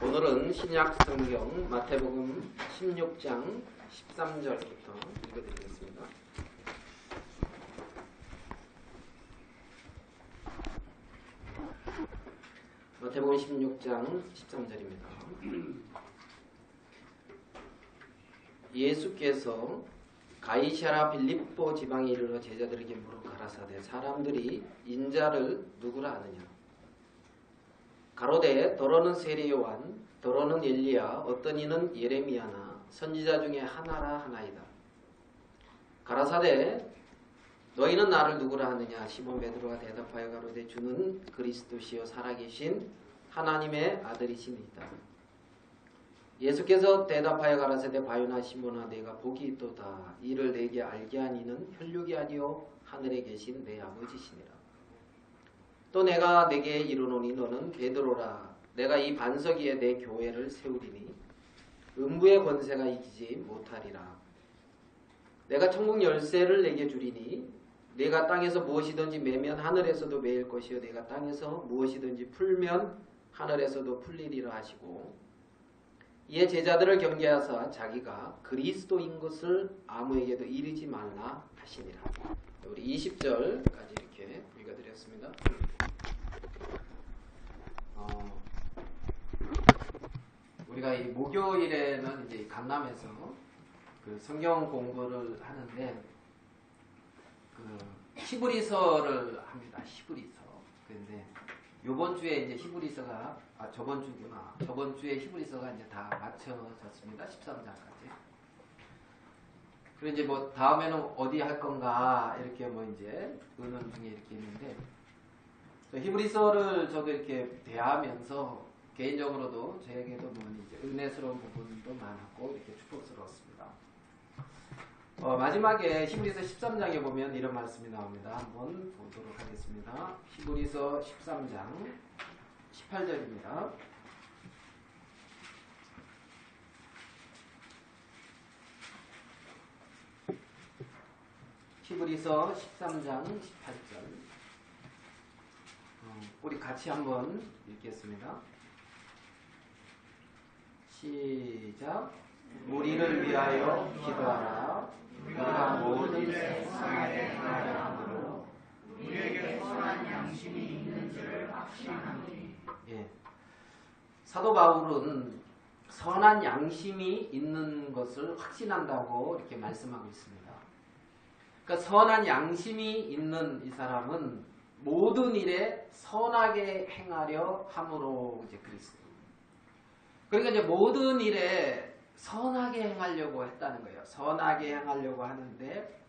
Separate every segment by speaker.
Speaker 1: 오늘은 신약 성경 마태복음 16장 13절부터 읽어드리겠습니다. 마태복음 16장 13절입니다. 예수께서 가이사랴 빌립보 지방에 이르러 제자들에게 물어 가라사대 사람들이 인자를 누구라 하느냐. 가로되 더러는 세례 요한, 더러는 엘리야, 어떤 이는 예레미야나 선지자 중에 하나라 하나이다. 가라사대 너희는 나를 누구라 하느냐. 시몬 베드로가 대답하여 가로되 주는 그리스도시요 살아계신 하나님의 아들이시니이다. 예수께서 대답하여 가라사대 바요나 시몬아 내가 복이 있도다. 이를 내게 알게 하니는 혈육이 아니요 하늘에 계신 내 아버지시니라. 또 내가 내게 이르노니 너는 베드로라. 내가 이 반석 위에 내 교회를 세우리니 음부의 권세가 이기지 못하리라. 내가 천국 열쇠를 내게 주리니 내가 땅에서 무엇이든지 매면 하늘에서도 매일 것이요 내가 땅에서 무엇이든지 풀면 하늘에서도 풀리리라 하시고 이에 제자들을 경계하사 자기가 그리스도인 것을 아무에게도 이르지 말라 하시니라. 우리 20절까지 이렇게 읽어드렸습니다. 우리가 이 목요일에는 이제 강남에서 그 성경 공부를 하는데 그 히브리서를 합니다. 히브리서. 그런데 요번 주에 이제 히브리서가 저번 주구나. 저번 주에 히브리서가 이제 다 마쳐졌습니다. 13장까지. 그리고 이제 뭐 다음에는 어디 할 건가 이렇게 뭐 이제 의논 중에 이렇게 있는데 히브리서를 저도 이렇게 대하면서 개인적으로도 저에게도 뭐 이제 은혜스러운 부분도 많았고 이렇게 축복스러웠습니다. 마지막에 히브리서 13장에 보면 이런 말씀이 나옵니다. 한번 보도록 하겠습니다. 히브리서 13장 18절입니다. 히브리서 13장 18절. 우리 같이 한번 읽겠습니다. 시작. 우리를 위하여 기도하라. 우리가 모든 세상에 행하려 함으로 우리에게 선한 양심이 있는 줄 확신하노니. 예. 사도 바울은 선한 양심이 있는 것을 확신한다고 이렇게 말씀하고 있습니다. 그러니까 선한 양심이 있는 이 사람은 모든 일에 선하게 행하려 함으로 이제 그리스도. 그러니까 이제 모든 일에 선하게 행하려고 했다는 거예요. 선하게 행하려고 하는데,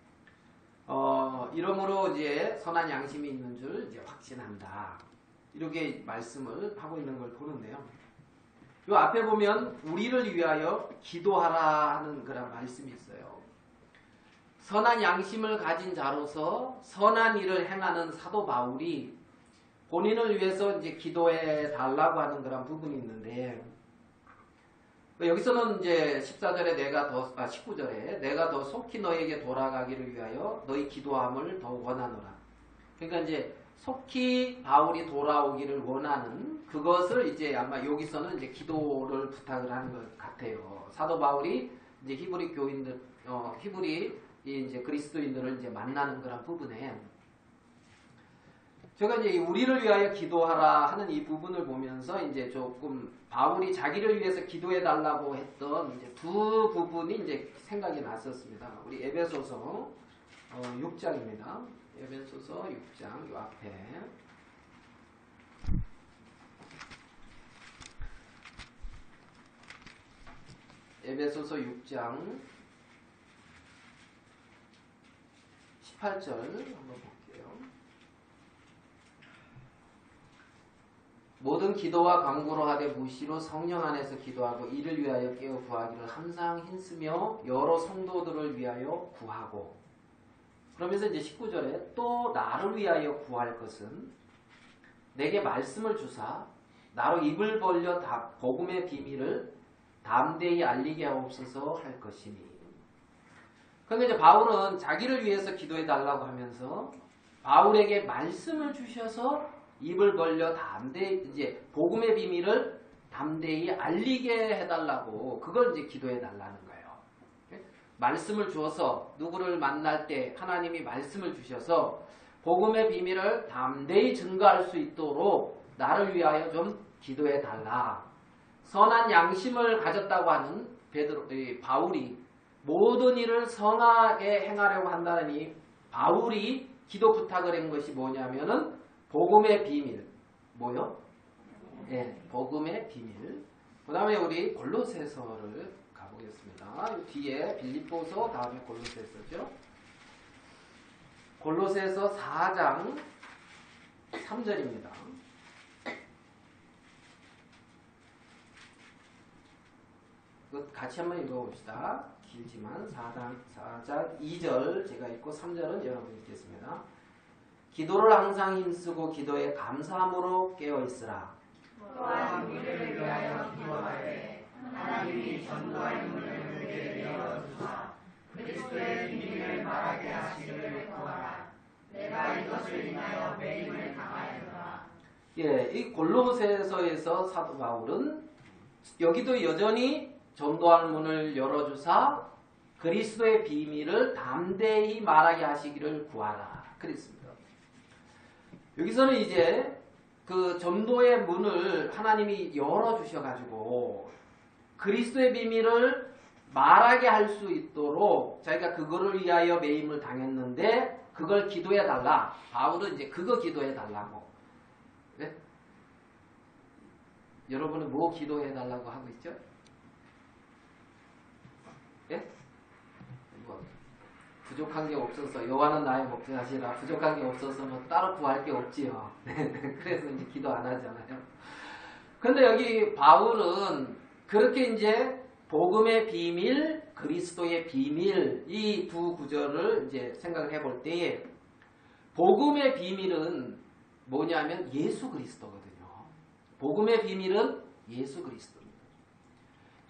Speaker 1: 이러므로 이제 선한 양심이 있는 줄 이제 확신한다. 이렇게 말씀을 하고 있는 걸 보는데요. 이 앞에 보면 우리를 위하여 기도하라 하는 그런 말씀이 있어요. 선한 양심을 가진 자로서 선한 일을 행하는 사도 바울이 본인을 위해서 이제 기도해 달라고 하는 그런 부분이 있는데, 여기서는 이제 14절에 19절에 내가 더 속히 너에게 돌아가기를 위하여 너희 기도함을 더 원하노라. 그러니까 이제 속히 바울이 돌아오기를 원하는 그것을 이제 아마 여기서는 이제 기도를 부탁을 하는 것 같아요. 사도 바울이 이제 히브리 교인들, 히브리 이제 그리스도인들을 이제 만나는 그런 부분에 제가 이제 우리를 위하여 기도하라 하는 이 부분을 보면서 이제 조금 바울이 자기를 위해서 기도해 달라고 했던 이제 두 부분이 이제 생각이 났었습니다. 우리 에베소서 6장입니다. 에베소서 6장 요 앞에 에베소서 6장 18절 한번 볼게요. 모든 기도와 간구로 하되 무시로 성령 안에서 기도하고 이를 위하여 깨어 구하기를 항상 힘쓰며 여러 성도들을 위하여 구하고. 그러면서 이제 19절에 또 나를 위하여 구할 것은 내게 말씀을 주사 나로 입을 벌려 복음의 비밀을 담대히 알리게 하옵소서 할 것이니. 그러니까 이제 바울은 자기를 위해서 기도해 달라고 하면서 바울에게 말씀을 주셔서 입을 벌려 담대히 이제 복음의 비밀을 담대히 알리게 해달라고 그걸 이제 기도해 달라는 거예요. 말씀을 주어서 누구를 만날 때 하나님이 말씀을 주셔서 복음의 비밀을 담대히 증거할 수 있도록 나를 위하여 좀 기도해 달라. 선한 양심을 가졌다고 하는 바울이 모든 일을 선하게 행하려고 한다는 이 바울이 기도 부탁을 한 것이 뭐냐면은 복음의 비밀. 뭐요? 네, 복음의 비밀. 그 다음에 우리 골로새서를 가보겠습니다. 뒤에 빌립보서 다음에 골로새서죠. 골로새서 4장 3절입니다. 같이 한번 읽어봅시다. 길지만 4장 2절 제가 읽고 3절은 여러분 읽겠습니다. 기도를 항상 힘쓰고 기도에 감사함으로 깨어있으라.
Speaker 2: 또한 우리를 위하여 기도하되 하나님이 전도할 문을 우리에게 열어주사 그리스도의 비밀을 말하게 하시기를 구하라. 내가 이것을 인하여 매임을 당하였노라.
Speaker 1: 예, 이 골로새서에서 사도 바울은 여기도 여전히 전도할 문을 열어주사 그리스도의 비밀을 담대히 말하게 하시기를 구하라. 그랬습니다. 여기서는 이제 그 전도의 문을 하나님이 열어주셔가지고 그리스도의 비밀을 말하게 할 수 있도록 자기가 그거를 위하여 매임을 당했는데 그걸 기도해달라. 바울은 이제 그거 기도해달라고. 네? 여러분은 뭐 기도해달라고 하고 있죠? 예? 뭐 부족한 게 없어서 여호와는 나의 목자시라. 부족한 게 없어서 뭐 따로 구할 게 없지요. 그래서 이제 기도 안 하잖아요. 근데 여기 바울은 그렇게 이제 복음의 비밀, 그리스도의 비밀 이 두 구절을 이제 생각을 해볼 때에 복음의 비밀은 뭐냐면 예수 그리스도거든요. 복음의 비밀은 예수 그리스도입니다.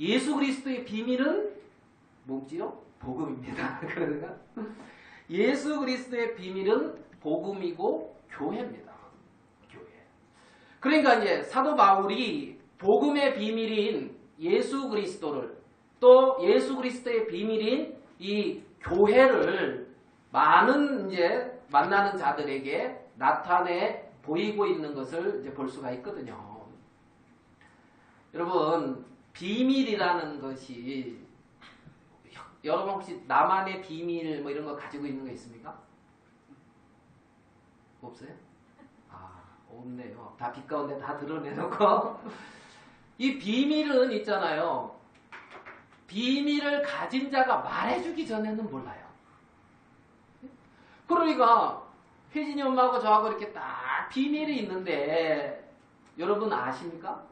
Speaker 1: 예수 그리스도의 비밀은 뭐지요? 복음입니다. 그러니까 예수 그리스도의 비밀은 복음이고 교회입니다. 교회. 그러니까 이제 사도 바울이 복음의 비밀인 예수 그리스도를 또 예수 그리스도의 비밀인 이 교회를 많은 이제 만나는 자들에게 나타내 보이고 있는 것을 이제 볼 수가 있거든요. 여러분, 비밀이라는 것이 여러분 혹시 나만의 비밀 뭐 이런 거 가지고 있는 거 있습니까? 없어요? 아, 없네요. 다 빛 가운데 다 드러내놓고 이 비밀은 있잖아요. 비밀을 가진 자가 말해주기 전에는 몰라요. 그러니까 혜진이 엄마하고 저하고 이렇게 딱 비밀이 있는데 여러분 아십니까?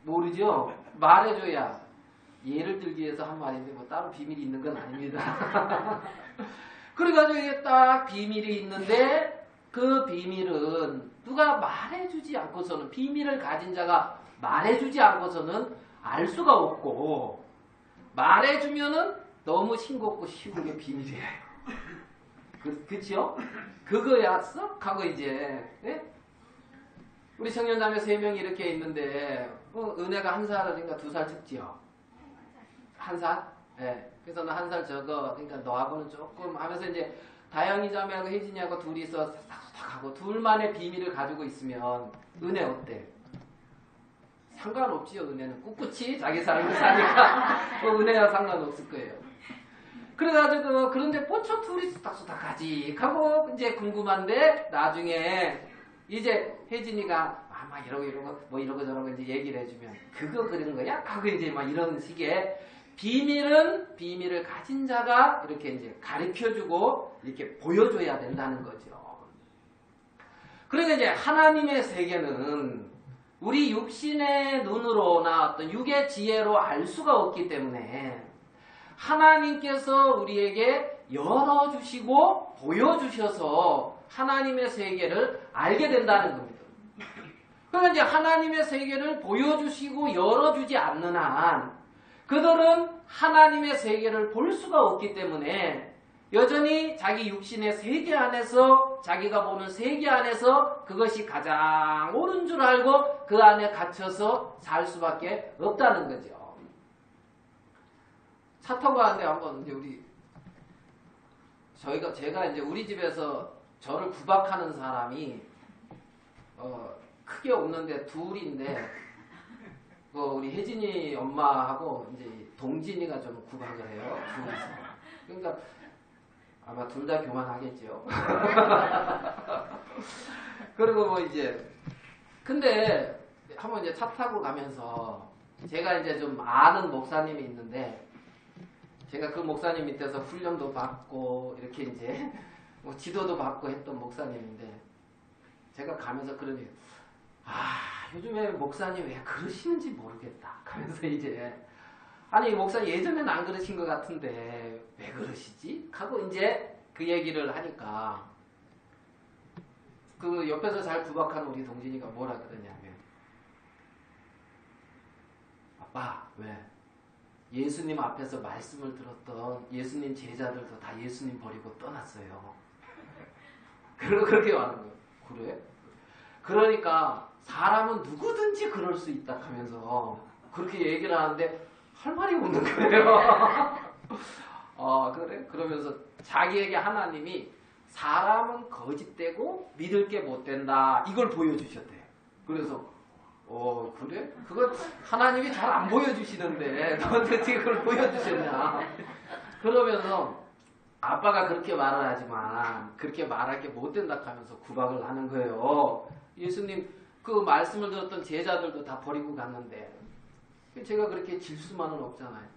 Speaker 1: 모르죠? 말해줘야. 예를 들기 위해서 한 말인데 뭐 따로 비밀이 있는 건 아닙니다. 그래가지고 이게 딱 비밀이 있는데 그 비밀은 누가 말해주지 않고서는 비밀을 가진 자가 말해주지 않고서는 알 수가 없고 말해주면은 너무 싱겁고 쉬운 게 비밀이에요. 그치요? 그거야 썩 하고 이제 예? 우리 청년자매 3명이 이렇게 있는데 은혜가 1살인가 2살 적지요? 1살? 예. 그래서 너 1살 적어. 그러니까 너하고는 조금 하면서 이제 다영이 자매하고 혜진이하고 둘이서 싹싹 하고 둘만의 비밀을 가지고 있으면 은혜 어때? 상관없지요. 은혜는 꿋꿋이 자기 삶을 사니까 은혜와 상관없을 거예요. 그래가지고 그런데 뽀쳐 둘이 수닥수닥하지 하고 이제 궁금한데 나중에 이제 혜진이가 막 이러고 뭐 이러고 저러고 이제 얘기를 해주면 그거 그런 거야? 하고 이제 막 이런 식의 비밀은 비밀을 가진 자가 이렇게 이제 가르쳐주고 이렇게 보여줘야 된다는 거죠. 그러니까 이제 하나님의 세계는 우리 육신의 눈으로나 어떤 육의 지혜로 알 수가 없기 때문에 하나님께서 우리에게 열어주시고 보여주셔서 하나님의 세계를 알게 된다는 겁니다. 그러니까 이제 하나님의 세계를 보여주시고 열어주지 않는 한 그들은 하나님의 세계를 볼 수가 없기 때문에 여전히 자기 육신의 세계 안에서 자기가 보는 세계 안에서 그것이 가장 옳은 줄 알고 그 안에 갇혀서 살 수밖에 없다는 거죠. 차 타고 가는데 한번 이제 제가 이제 우리 집에서 저를 구박하는 사람이 크게 없는데 둘인데 우리 혜진이 엄마하고 이제 동진이가 좀 구박을 해요. 둘이서. 그러니까 아마 둘 다 교만하겠죠. 그리고 뭐 이제 근데 한번 이제 차 타고 가면서 제가 이제 좀 아는 목사님이 있는데 제가 그 목사님 밑에서 훈련도 받고 이렇게 이제 뭐 지도도 받고 했던 목사님인데 제가 가면서 그러니 요즘에 목사님 왜 그러시는지 모르겠다 하면서 이제 아니 목사님 예전에는 안 그러신 것 같은데 왜 그러시지? 하고 이제 그 얘기를 하니까 그 옆에서 잘 구박하는 우리 동진이가 뭐라 그러냐면 아빠 왜 예수님 앞에서 말씀을 들었던 예수님 제자들도 다 예수님 버리고 떠났어요. 그리고 그렇게 말하는 거예요. 그래? 그러니까 사람은 누구든지 그럴 수 있다 하면서 그렇게 얘기를 하는데 할 말이 없는 거예요. 그래? 그러면서 자기에게 하나님이 사람은 거짓되고 믿을 게 못 된다. 이걸 보여주셨대요. 그래서 그래? 그건 하나님이 잘 안 보여주시는데 너한테 어떻게 그걸 보여주셨냐. 그러면서 아빠가 그렇게 말을 하지만 그렇게 말할 게 못 된다 하면서 구박을 하는 거예요. 예수님 그 말씀을 들었던 제자들도 다 버리고 갔는데 제가 그렇게 질 수만은 없잖아요.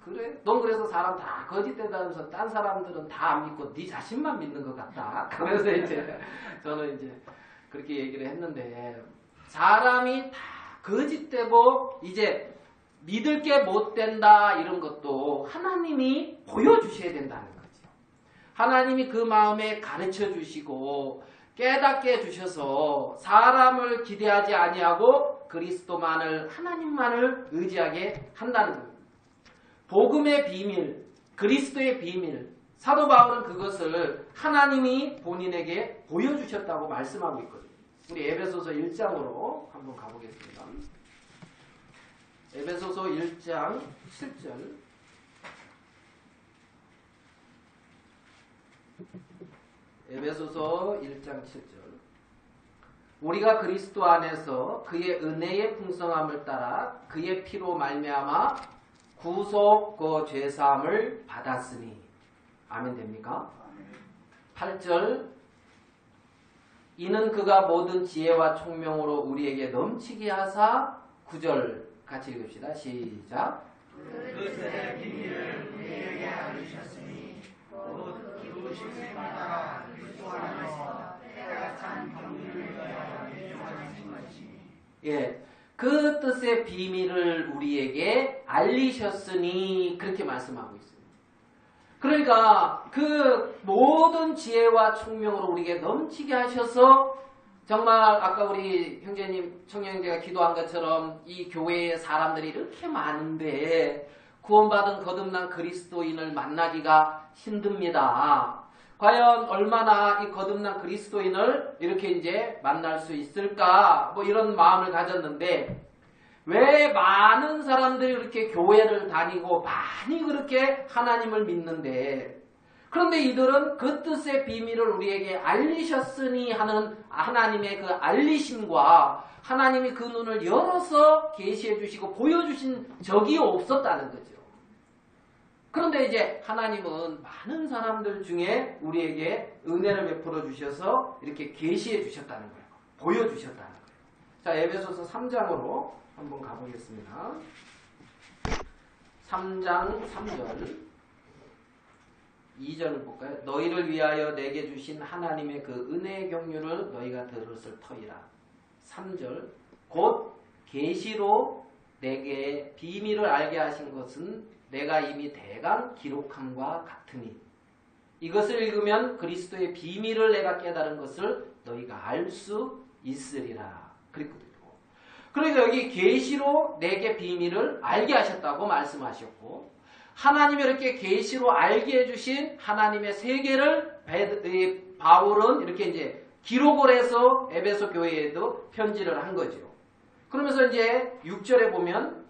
Speaker 1: 그래? 넌 그래서 사람 다 거짓되다면서 딴 사람들은 다 안 믿고 네 자신만 믿는 것 같다. 그래서 이제 저는 이제 그렇게 얘기를 했는데 사람이 다 거짓되고 이제 믿을 게 못 된다 이런 것도 하나님이 보여주셔야 된다는 거죠. 하나님이 그 마음에 가르쳐 주시고 깨닫게 해주셔서 사람을 기대하지 아니하고 그리스도만을 하나님만을 의지하게 한다는 겁니다. 복음의 비밀, 그리스도의 비밀, 사도 바울은 그것을 하나님이 본인에게 보여주셨다고 말씀하고 있거든요. 우리 에베소서 1장으로 한번 가보겠습니다. 에베소서 1장 7절. 에베소서 1장 7절. 우리가 그리스도 안에서 그의 은혜의 풍성함을 따라 그의 피로 말미암아 구속 그 죄사함을 받았으니. 아멘 됩니까? 8절. 이는 그가 모든 지혜와 총명으로 우리에게 넘치게 하사. 9절 같이 읽읍시다. 시작.
Speaker 2: 그리스도의 비밀을 우리에게 알리셨으니 곧 기쁘심을 받아 그리스도 안에서 때가 찬 경륜을 위하여 예정하신 것이니.
Speaker 1: 예, 그 뜻의 비밀을 우리에게 알리셨으니 그렇게 말씀하고 있습니다. 그러니까 그 모든 지혜와 총명으로 우리에게 넘치게 하셔서 정말 아까 우리 형제님, 청년제가 기도한 것처럼 이 교회에 사람들이 이렇게 많은데 구원받은 거듭난 그리스도인을 만나기가 힘듭니다. 과연 얼마나 이 거듭난 그리스도인을 이렇게 이제 만날 수 있을까? 뭐 이런 마음을 가졌는데 왜 많은 사람들이 이렇게 교회를 다니고 많이 그렇게 하나님을 믿는데 그런데 이들은 그 뜻의 비밀을 우리에게 알리셨으니 하는 하나님의 그 알리심과 하나님이 그 눈을 열어서 계시해 주시고 보여주신 적이 없었다는 거죠. 그런데 이제 하나님은 많은 사람들 중에 우리에게 은혜를 베풀어 주셔서 이렇게 계시해 주셨다는 거예요. 보여주셨다는 거예요. 자, 에베소서 3장으로 한번 가보겠습니다. 3장 3절 2절을 볼까요? 너희를 위하여 내게 주신 하나님의 그 은혜의 경륜을 너희가 들었을 터이라. 3절 곧 계시로 내게 비밀을 알게 하신 것은 내가 이미 대강 기록함과 같으니 이것을 읽으면 그리스도의 비밀을 내가 깨달은 것을 너희가 알 수 있으리라. 그랬거든요. 그러니까 여기 계시로 내게 비밀을 알게 하셨다고 말씀하셨고 하나님이 이렇게 계시로 알게 해주신 하나님의 세계를 바울은 이렇게 이제 기록을 해서 에베소 교회에도 편지를 한 거죠. 그러면서 이제 6절에 보면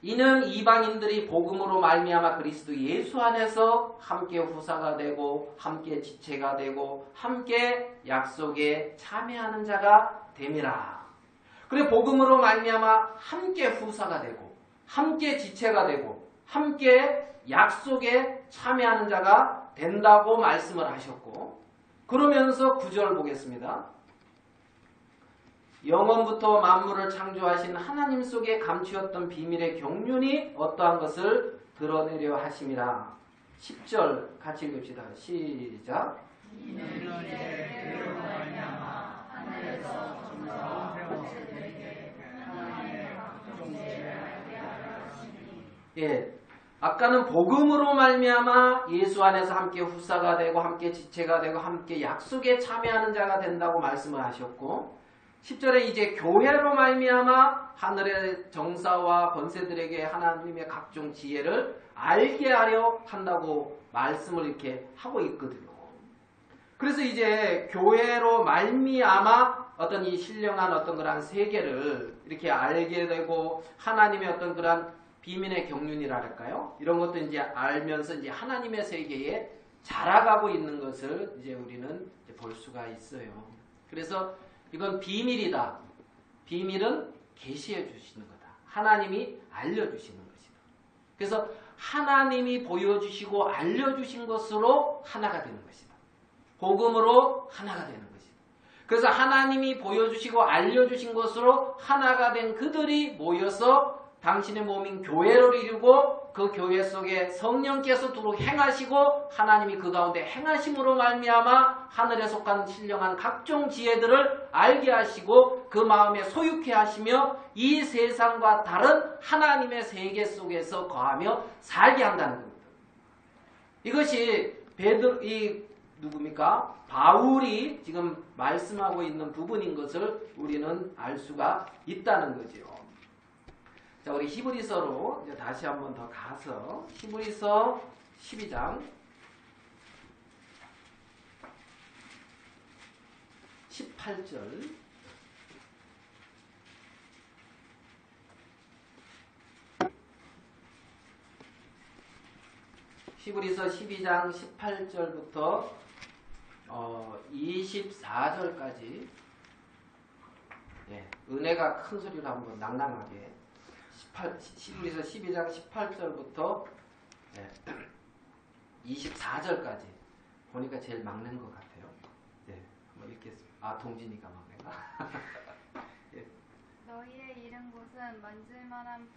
Speaker 1: 이는 이방인들이 복음으로 말미암아 그리스도 예수 안에서 함께 후사가 되고 함께 지체가 되고 함께 약속에 참여하는 자가 됨이라. 그래 복음으로 말미암아 함께 후사가 되고 함께 지체가 되고 함께 약속에 참여하는 자가 된다고 말씀을 하셨고, 그러면서 9절 보겠습니다. 영원부터 만물을 창조하신 하나님 속에 감추었던 비밀의 경륜이 어떠한 것을 드러내려 하심이라. 10절 같이 읽읍시다. 시작.
Speaker 2: 이는 이제 그로 말미암아 하늘에서 정사와 천사들에게 하나님의 각종 지혜를 알게 하려 하시니.
Speaker 1: 예, 아까는 복음으로 말미암아 예수 안에서 함께 후사가 되고 함께 지체가 되고 함께 약속에 참여하는 자가 된다고 말씀을 하셨고, 10절에 이제 교회로 말미암아 하늘의 정사와 권세들에게 하나님의 각종 지혜를 알게 하려 한다고 말씀을 이렇게 하고 있거든요. 그래서 이제 교회로 말미암아 어떤 이 신령한 어떤 그런 세계를 이렇게 알게 되고 하나님의 어떤 그런 비밀의 경륜이랄까요? 이런 것도 이제 알면서 이제 하나님의 세계에 자라가고 있는 것을 이제 우리는 이제 볼 수가 있어요. 그래서 이건 비밀이다. 비밀은 계시해 주시는 거다. 하나님이 알려주시는 것이다. 그래서 하나님이 보여주시고 알려주신 것으로 하나가 되는 것이다. 복음으로 하나가 되는 것이다. 그래서 하나님이 보여주시고 알려주신 것으로 하나가 된 그들이 모여서 당신의 몸인 교회를 이루고 그 교회 속에 성령께서 두루 행하시고 하나님이 그 가운데 행하심으로 말미암아 하늘에 속한 신령한 각종 지혜들을 알게 하시고 그 마음에 소유케 하시며 이 세상과 다른 하나님의 세계 속에서 거하며 살게 한다는 겁니다. 이것이 누굽니까? 바울이 지금 말씀하고 있는 부분인 것을 우리는 알 수가 있다는 거죠. 자, 우리 히브리서로 이제 다시 한번 더 가서 히브리서 12장 18절 히브리서 12장 18절부터 24절까지 은혜가 큰 소리로 한번 낭낭하게 히브리서 12장 18절부터 24절까지 보니까 제일 막는 것 같아요. 한번 읽겠습니다. 동진이가 막내가.
Speaker 3: 너희의 이른 곳은 만질만한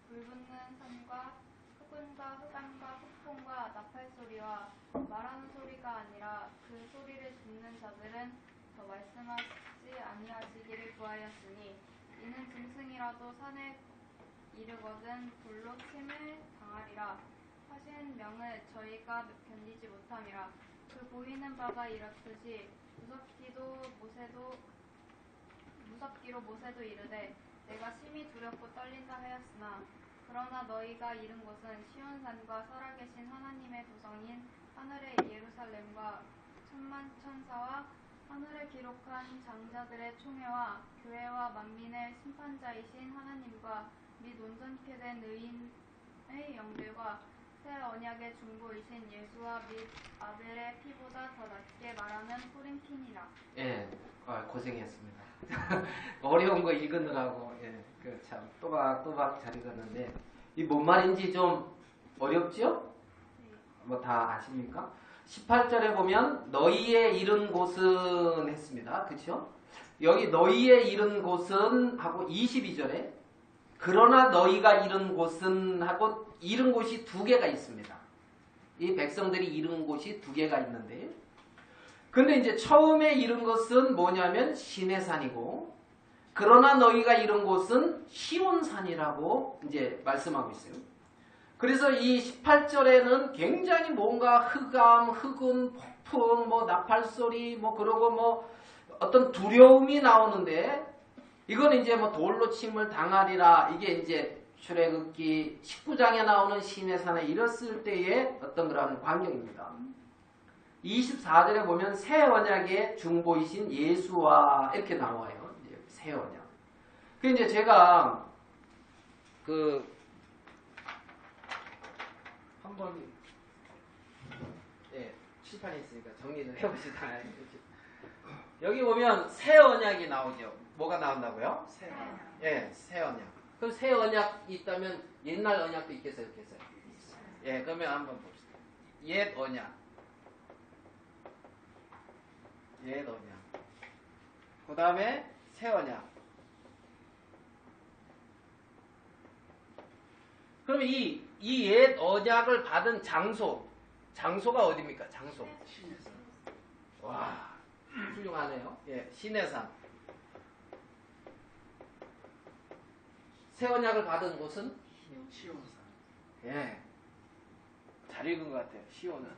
Speaker 3: 불붙는 산과 흑운과 흑암과 폭풍과 나팔 소리와 말하는 소리가 아니라 그 소리를 듣는 자들은 더 말씀하지 아니하시기를 구하였으니 이는 짐승이라도 산에 이르거든 불로 침을 당하리라 하신 명을 저희가 견디지 못함이라. 그 보이는 바가 이렇듯이 무섭기로 모세도 이르되 내가 심히 두렵고 떨린다 하였으나 그러나 너희가 이른 곳은 시온산과 살아계신 하나님의 도성인 하늘의 예루살렘과 천만 천사와 하늘에 기록한 장자들의 총회와 교회와 만민의 심판자이신 하나님과 및 온전케 된 의인의 영들과 새 언약의 중보이신 예수와 및 아벨의 피보다 더 낫게 말하는 코린틴이라.
Speaker 1: 고생했습니다. 어려운 거 읽으느라고 참 또박또박 잘 읽었는데 이 뭔 말인지 좀 어렵죠? 뭐 다 아십니까? 18절에 보면 너희의 이른 곳은 했습니다. 그렇죠? 여기 너희의 이른 곳은 하고 22절에 그러나 너희가 이른 곳은 하고 이른 곳이 두 개가 있습니다. 이 백성들이 이른 곳이 두 개가 있는데, 근데 이제 처음에 이른 것은 뭐냐면 시내산이고, 그러나 너희가 이른 곳은 시온산이라고 이제 말씀하고 있어요. 그래서 이 18절에는 굉장히 뭔가 흑암, 흑운, 폭풍, 나팔소리, 그러고 어떤 두려움이 나오는데, 이건 이제 돌로 침을 당하리라, 이게 이제 출애굽기 19장에 나오는 시내산에 이뤘을 때의 어떤 그런 광경입니다. 24절에 보면 새 언약의 중보이신 예수와 이렇게 나와요. 새 언약. 그 이제 제가 한번 칠판에 있으니까 정리를 해봅시다. 여기 보면 새 언약이 나오죠. 뭐가 나온다고요?
Speaker 2: 새 언약.
Speaker 1: 예, 새 언약. 그럼 새 언약이 있다면 옛날 언약도 있겠어요, 없겠어요? 예, 그러면 한번 봅시다. 옛 언약. 옛 언약. 그 다음에 새 언약. 그러면 이 옛 언약을 받은 장소가 어디입니까? 장소.
Speaker 2: 신에서.
Speaker 1: 와, 훌륭하네요. 예, 시내산. 새 언약을 받은 곳은?
Speaker 2: 시온산.
Speaker 1: 예, 잘 읽은 것 같아요. 시온산.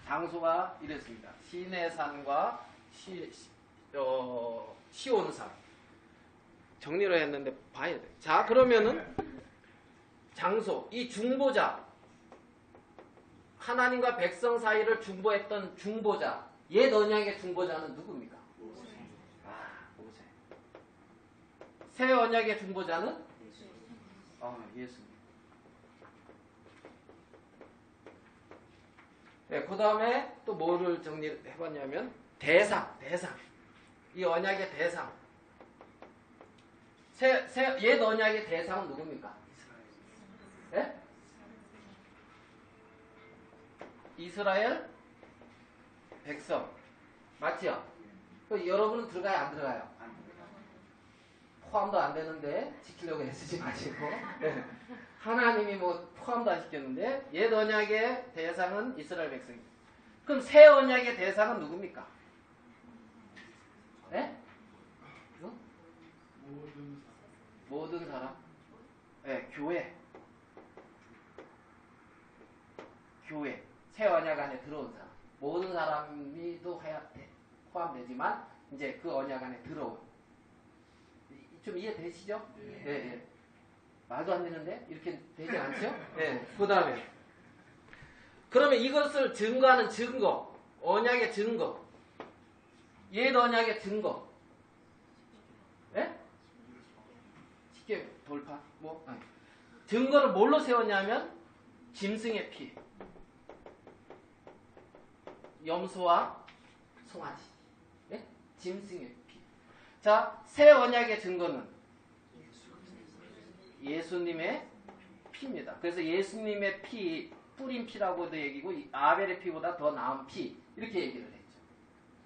Speaker 1: 장소가 이랬습니다. 시내산과 시온산. 정리를 했는데 봐야 돼요. 자, 그러면은 장소, 이 중보자, 하나님과 백성 사이를 중보했던 중보자, 옛 언약의 중보자는 누굽니까?
Speaker 2: 모세.
Speaker 1: 모세. 새 언약의 중보자는? 예수님. 네, 그 다음에 또 뭐를 정리해봤냐면 대상. 이 언약의 대상. 옛 언약의 대상은 누굽니까? 예? 이스라엘 백성. 맞죠? 여러분은 들어가요, 안 들어가요? 포함도 안 되는데 지키려고 애쓰지 마시고. 하나님이 뭐 포함도 안 시켰는데 옛 언약의 대상은 이스라엘 백성입니다. 그럼 새 언약의 대상은 누굽니까? 예? 모든 사람. 예, 교회. 새 언약 안에 들어온 사람. 모든 사람이 또 포함되지만 이제 그 언약 안에 들어온. 좀 이해되시죠? 예. 말도 안 되는데 이렇게 되지 않죠? 예. 그 다음에 그러면 이것을 증거하는 증거, 언약의 증거, 옛 언약의 증거. 예? 쉽게 돌파. 증거를 뭘로 세웠냐면 짐승의 피, 염소와 송아지. 예? 짐승의 피. 자, 새 언약의 증거는 예수님의 피입니다. 그래서 예수님의 피, 뿌린 피라고도 얘기고 아벨의 피보다 더 나은 피, 이렇게 얘기를 했죠.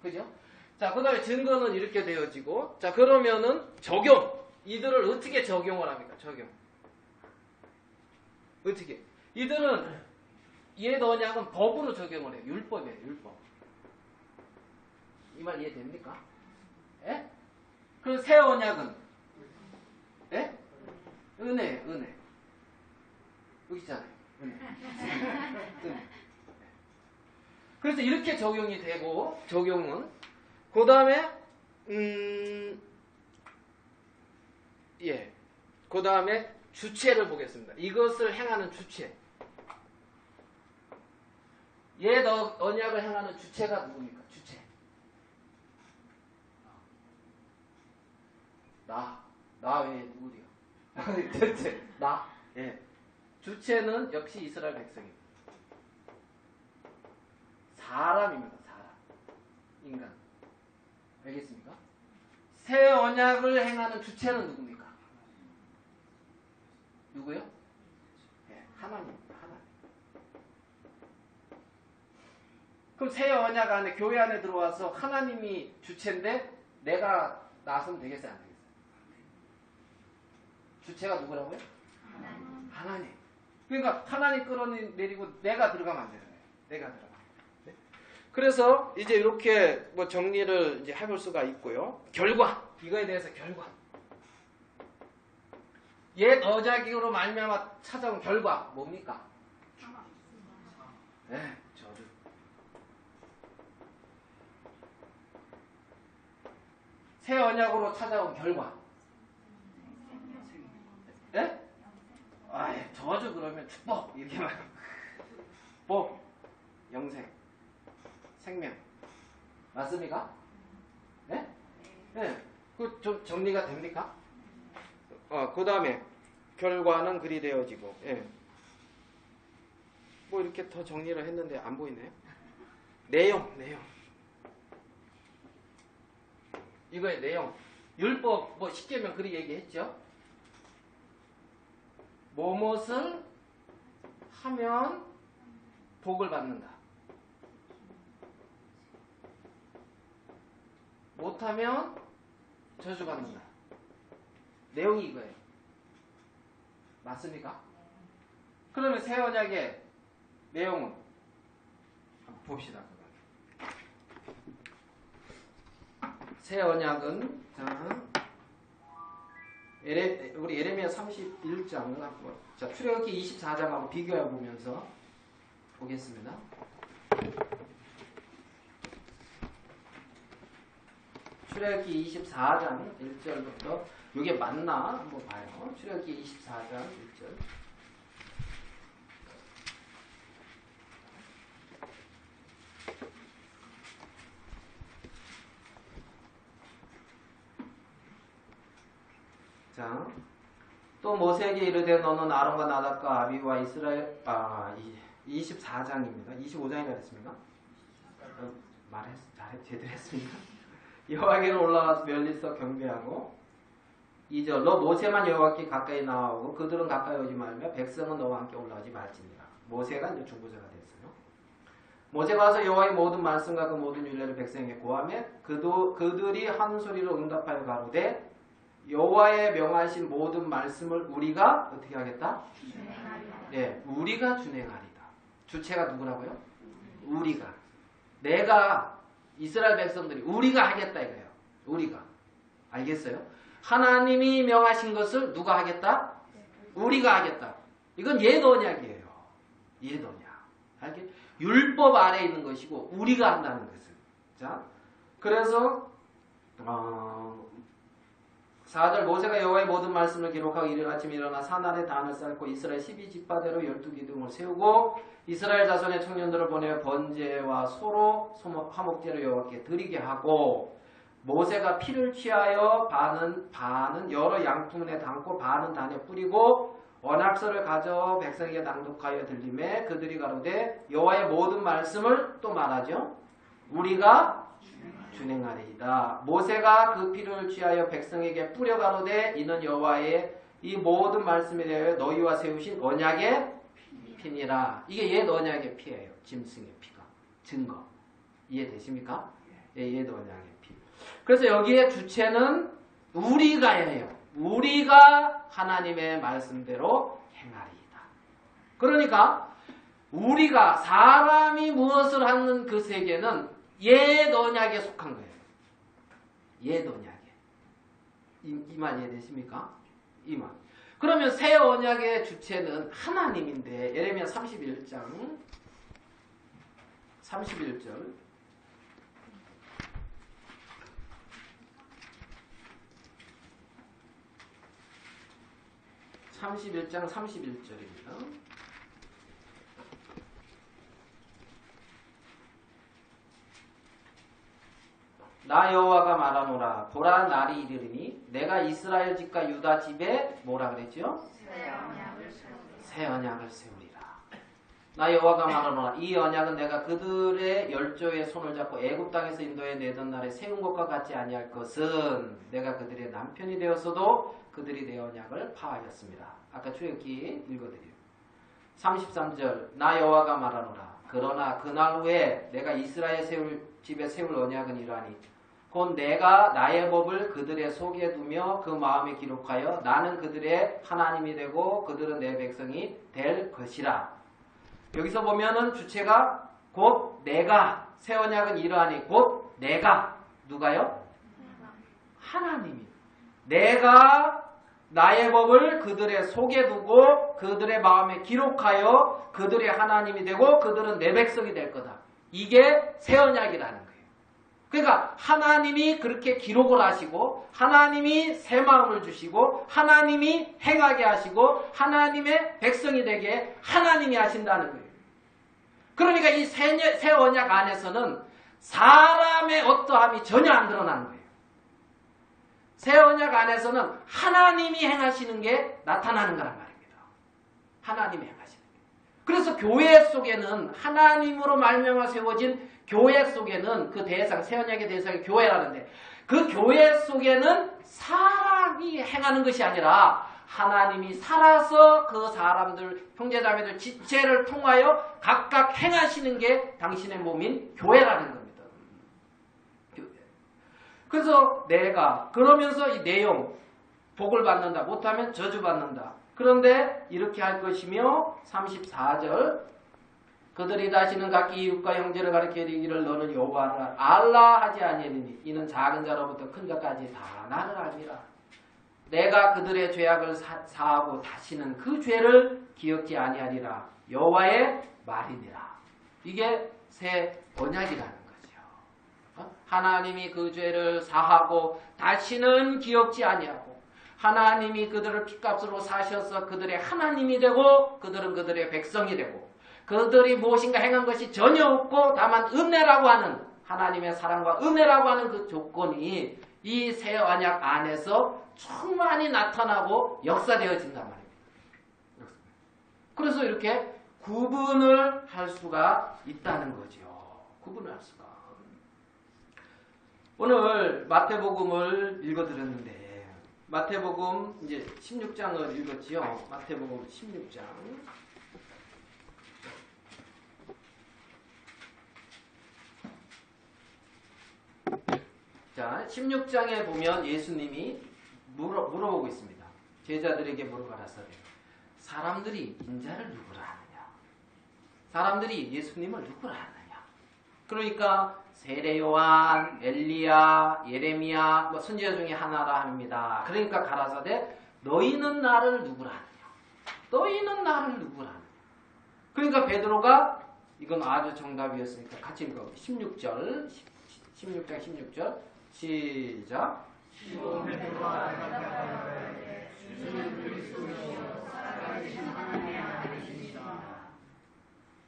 Speaker 1: 그죠? 자, 그 다음에 증거는 이렇게 되어지고, 자, 그러면은 적용. 이들을 어떻게 적용을 합니까? 적용. 어떻게? 이들은 옛 언약은 법으로 적용을 해요. 율법이에요, 율법. 이 말 이해됩니까? 예? 그리고 새 언약은? 예? 은혜. 여기 있잖아요. 은혜. 그래서 이렇게 적용이 되고, 적용은. 그 다음에, 그 다음에 주체를 보겠습니다. 이것을 행하는 주체. 옛 언약을 행하는 주체가 누굽니까? 주체. 나 외에 누구요? 주체. 나. 예. 주체는 역시 이스라엘 백성입니다. 사람입니다. 사람. 인간. 알겠습니까? 새 언약을 행하는 주체는 누굽니까? 누구요? 네, 하나님입니다. 하나님. 그럼 새 언약 안에, 교회 안에 들어와서 하나님이 주체인데 내가 나서면 되겠어요? 안 되겠어요? 주체가 누구라고요? 하나님. 그러니까 하나님 끌어내리고 내가 들어가면 안 되는 거예요. 내가 들어가. 네? 그래서 이제 이렇게 뭐 정리를 이제 해볼 수가 있고요. 결과. 이거에 대해서 결과. 옛 언약으로 말미암아 찾아온 결과 뭡니까? 네, 저주. 새 언약으로 찾아온 결과 이렇게 말. 법, 영생, 생명. 맞습니까? 네? 네. 그 좀 정리가 됩니까? 그 다음에 결과는 그리 되어지고. 예. 뭐 이렇게 더 정리를 했는데 안 보이네요. 내용. 이거의 내용. 율법 뭐 쉽게면 그리 얘기했죠. 무엇을 하면 복을 받는다. 못하면 저주받는다. 내용이 이거예요. 맞습니까? 그러면 새 언약의 내용은 한번 봅시다. 새 언약은 우리 예레미야 31장을 한번 출애굽기 24장하고 비교해 보면서 보겠습니다. 출애굽기 24장 1절부터 이게 맞나 한번 봐요. 출애굽기 24장 1절. 자, 또 모세에게 이르되 너는 아론과 나답과 아비와 이스라엘 24장입니다. 25장이라 했습니까? 제대로 했습니까? 여호와께로 올라가서 멸리서 경배하고 2절 너 모세만 여호와께 가까이 나오고 그들은 가까이 오지 말며 백성은 너와 함께 올라오지 말지니라. 모세가 이제 중보자가 됐어요. 모세가 와서 여호와의 모든 말씀과 그 모든 율례를 백성에게 고하매 그들이 한 소리로 응답하여 가로되 여호와의 명하신 모든 말씀을 우리가 어떻게 하겠다? 네, 우리가 준행하리다. 주체가 누구라고요? 우리가. 내가 이스라엘 백성들이 우리가 하겠다 이거예요. 우리가. 알겠어요? 하나님이 명하신 것을 누가 하겠다? 우리가 하겠다. 이건 옛 언약이에요. 옛 언약. 알겠? 율법 아래에 있는 것이고 우리가 한다는 것은. 자, 그래서 4절 모세가 여호와의 모든 말씀을 기록하고 이른 아침 일어나 산 아래 단을 쌓고 이스라엘 12지파대로 12기둥을 세우고 이스라엘 자손의 청년들을 보내어 번제와 소로 화목제를 여호와께 드리게 하고 모세가 피를 취하여 반은 여러 양푼에 담고 반은 단에 뿌리고 언약서를 가져 백성에게 낭독하여 들림에 그들이 가로되 여호와의 모든 말씀을 또 말하죠. 우리가 준행하리이다. 모세가 그 피를 취하여 백성에게 뿌려 가로되 이는 여호와의 이 모든 말씀에 대하여 너희와 세우신 언약의 피니라. 이게 옛 언약의 피예요. 짐승의 피가. 증거. 이해되십니까? 예, 옛 언약의 피. 그래서 여기에 주체는 우리가예요. 우리가 하나님의 말씀대로 행하리이다. 그러니까 우리가 사람이 무엇을 하는 그 세계는 옛 언약에 속한 거예요. 옛 언약에. 이 말 이해되십니까? 이 말. 그러면 새 언약의 주체는 하나님인데 예레미야 31장 31절 31장 31절입니다. 나 여호와가 말하노라 보라 날이 이르리니 내가 이스라엘 집과 유다 집에 뭐라 그랬죠? 새 언약을 세우리라. 나 여호와가 말하노라 이 언약은 내가 그들의 열조의 손을 잡고 애굽 땅에서 인도해 내던 날에 세운 것과 같지 아니할 것은 내가 그들의 남편이 되었어도 그들이 내 언약을 파하였습니다. 아까 출애굽기 읽어드려요. 33절 나 여호와가 말하노라 그러나 그날 후에 내가 이스라엘 집에 세울 언약은 이러하니 곧 내가 나의 법을 그들의 속에 두며 그 마음에 기록하여 나는 그들의 하나님이 되고 그들은 내 백성이 될 것이라. 여기서 보면은 주체가 곧 내가 새 언약은 이러하니 곧 내가 누가요? 하나님이 내가 나의 법을 그들의 속에 두고 그들의 마음에 기록하여 그들의 하나님이 되고 그들은 내 백성이 될 거다. 이게 새 언약이라는 거예요. 그러니까 하나님이 그렇게 기록을 하시고 하나님이 새 마음을 주시고 하나님이 행하게 하시고 하나님의 백성이 되게 하나님이 하신다는 거예요. 그러니까 이 새 언약 안에서는 사람의 어떠함이 전혀 안 드러나는 거예요. 새 언약 안에서는 하나님이 행하시는 게 나타나는 거란 말입니다. 하나님이 행하시는 게. 그래서 교회 속에는 하나님으로 말미암아 세워진 교회 속에는 그 대상, 새 언약의 대상이 교회라는데 그 교회 속에는 사람이 행하는 것이 아니라 하나님이 살아서 그 사람들, 형제자매들 지체를 통하여 각각 행하시는 게 당신의 몸인 교회라는 겁니다. 그래서 내가 그러면서 이 내용 복을 받는다. 못하면 저주받는다. 그런데 이렇게 할 것이며 34절 그들이 다시는 각기 이웃과 형제를 가리켜 이르기를 너는 여호와를 알라 하지 아니하니 이는 작은 자로부터 큰 자까지 다 나를 알미라. 내가 그들의 죄악을 사하고 다시는 그 죄를 기억지 아니하리라. 여호와의 말이니라. 이게 새 언약이라는 거죠. 하나님이 그 죄를 사하고 다시는 기억지 아니하고 하나님이 그들을 핏값으로 사셔서 그들의 하나님이 되고 그들은 그들의 백성이 되고 그들이 무엇인가 행한 것이 전혀 없고 다만 은혜라고 하는 하나님의 사랑과 은혜라고 하는 그 조건이 이 새 언약 안에서 충만히 나타나고 역사되어진단 말입니다. 그래서 이렇게 구분을 할 수가 있다는 거죠. 구분을 할 수가. 오늘 마태복음을 읽어드렸는데 마태복음 이제 16장을 읽었지요. 마태복음 16장. 자, 16장에 보면 예수님이 물어보고 있습니다. 제자들에게 물어봐라사대 사람들이 인자를 누구라 하느냐? 사람들이 예수님을 누구라 하느냐? 그러니까 세례 요한, 엘리야, 예레미야, 뭐 선지자 중에 하나라 합니다. 그러니까 가라사대 너희는 나를 누구라 하느냐? 너희는 나를 누구라 하느냐? 그러니까 베드로가 이건 아주 정답이었으니까 같이 읽어. 16장 16절 시작.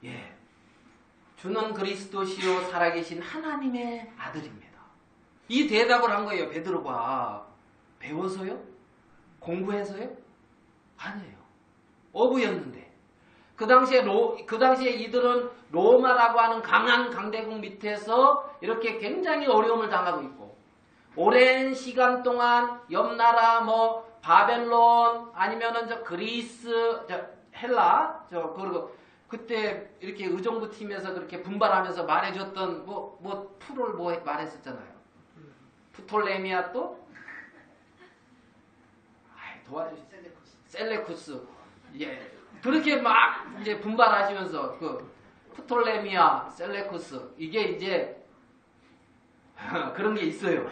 Speaker 1: 예, 주는 그리스도시요 살아계신 하나님의 아들입니다. 이 대답을 한 거예요. 베드로가 배워서요? 공부해서요? 아니에요. 어부였는데 그 당시에 이들은 로마라고 하는 강한 강대국 밑에서 이렇게 굉장히 어려움을 당하고 있고 오랜 시간 동안 옆나라 뭐 바벨론 아니면은 저 그리스, 저 헬라, 그리고 그때 이렇게 의정부 팀에서 그렇게 분발하면서 말해줬던 뭐 풀을 뭐 말했었잖아요. 프톨레미아 또 도와주시 셀레쿠스. 예. 그렇게 막 이제 분발하시면서 그 프톨레미아, 셀레쿠스 이게 이제 그런 게 있어요.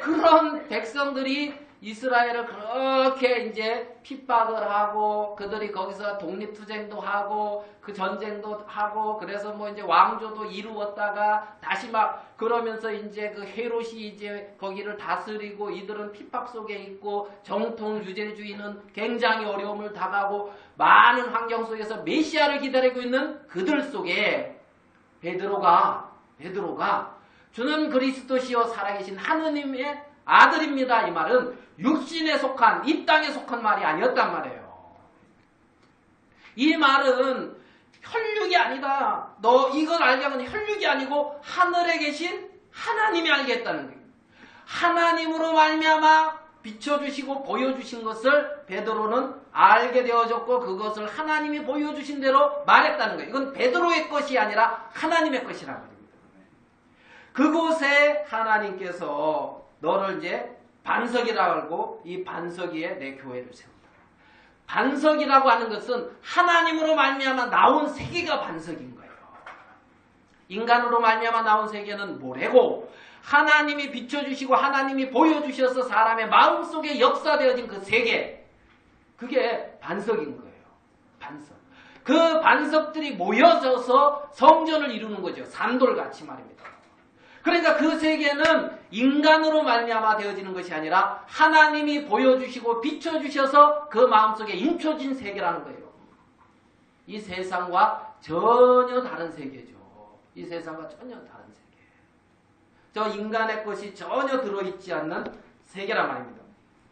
Speaker 1: 그런 백성들이 이스라엘을 그렇게 이제 핍박을 하고 그들이 거기서 독립투쟁도 하고 그 전쟁도 하고 그래서 뭐 이제 왕조도 이루었다가 다시 막 그러면서 이제 그 헤롯이 이제 거기를 다스리고 이들은 핍박 속에 있고 정통 유대주의는 굉장히 어려움을 당하고 많은 환경 속에서 메시아를 기다리고 있는 그들 속에 베드로가 주는 그리스도시요 살아계신 하느님의 아들입니다. 이 말은 육신에 속한 이 땅에 속한 말이 아니었단 말이에요. 이 말은 혈육이 아니다. 너 이걸 알려면 혈육이 아니고 하늘에 계신 하나님이 알겠다는 거예요. 하나님으로 말미암아 비춰주시고 보여주신 것을 베드로는 알게 되어졌고 그것을 하나님이 보여주신 대로 말했다는 거예요. 이건 베드로의 것이 아니라 하나님의 것이라는 겁니다. 그곳에 하나님께서 너를 이제 반석이라고 하고 이 반석 위에 내 교회를 세운다. 반석이라고 하는 것은 하나님으로 말미암아 나온 세계가 반석인 거예요. 인간으로 말미암아 나온 세계는 모래고 하나님이 비춰주시고 하나님이 보여주셔서 사람의 마음속에 역사되어진 그 세계 그게 반석인 거예요. 반석. 그 반석들이 모여져서 성전을 이루는 거죠. 산돌같이 말입니다. 그러니까 그 세계는 인간으로 말미암아 되어지는 것이 아니라 하나님이 보여주시고 비춰주셔서 그 마음속에 인쳐진 세계라는 거예요. 이 세상과 전혀 다른 세계죠. 이 세상과 전혀 다른 세계. 저 인간의 것이 전혀 들어있지 않는 세계란 말입니다.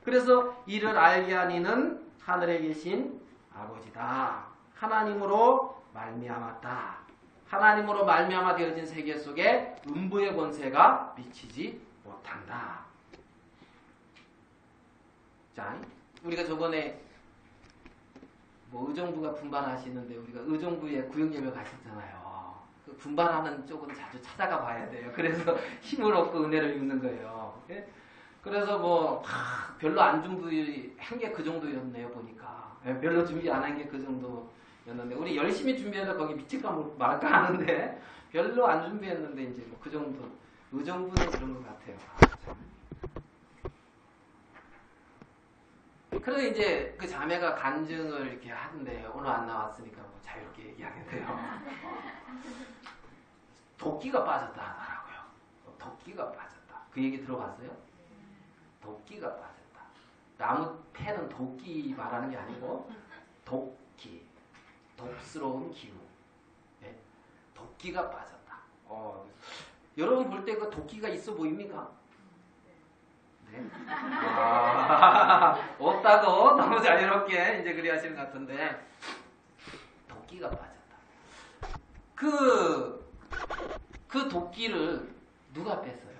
Speaker 1: 그래서 이를 알게 하니는 하늘에 계신 아버지다. 하나님으로 말미암았다. 하나님으로 말미암아 되어진 세계 속에 음부의 권세가 미치지 못한다. 자, 우리가 저번에 뭐 의정부가 분발하시는데 우리가 의정부에 구역예배 가셨잖아요. 그 분발하는 쪽은 자주 찾아가 봐야 돼요. 그래서 힘을 얻고 은혜를 입는 거예요. 예? 그래서 뭐 별로 안 준비한 게 그 정도였네요. 보니까 별로 준비 안 한 게 그 정도였는데 우리 열심히 준비해서 거기 미칠까 말까 하는데 별로 안 준비했는데 이제 뭐 그 정도. 의정부는 그런 것 같아요. 그래서 이제 그 자매가 간증을 이렇게 하는데 오늘 안 나왔으니까 뭐 자유롭게 얘기하겠네요. 도끼가 빠졌다 하더라고요. 도끼가 빠졌다. 그 얘기 들어봤어요? 도끼가 빠졌다. 나무 패는 도끼 말하는 게 아니고 도끼, 독스러운 기운. 네? 도끼가 빠졌다. 여러분 볼 때 그 도끼가 있어 보입니까? 네? 없다고 너무 자유롭게 이제 그리 하시는 것 같은데 도끼가 빠졌다. 그 도끼를 누가 뺐어요?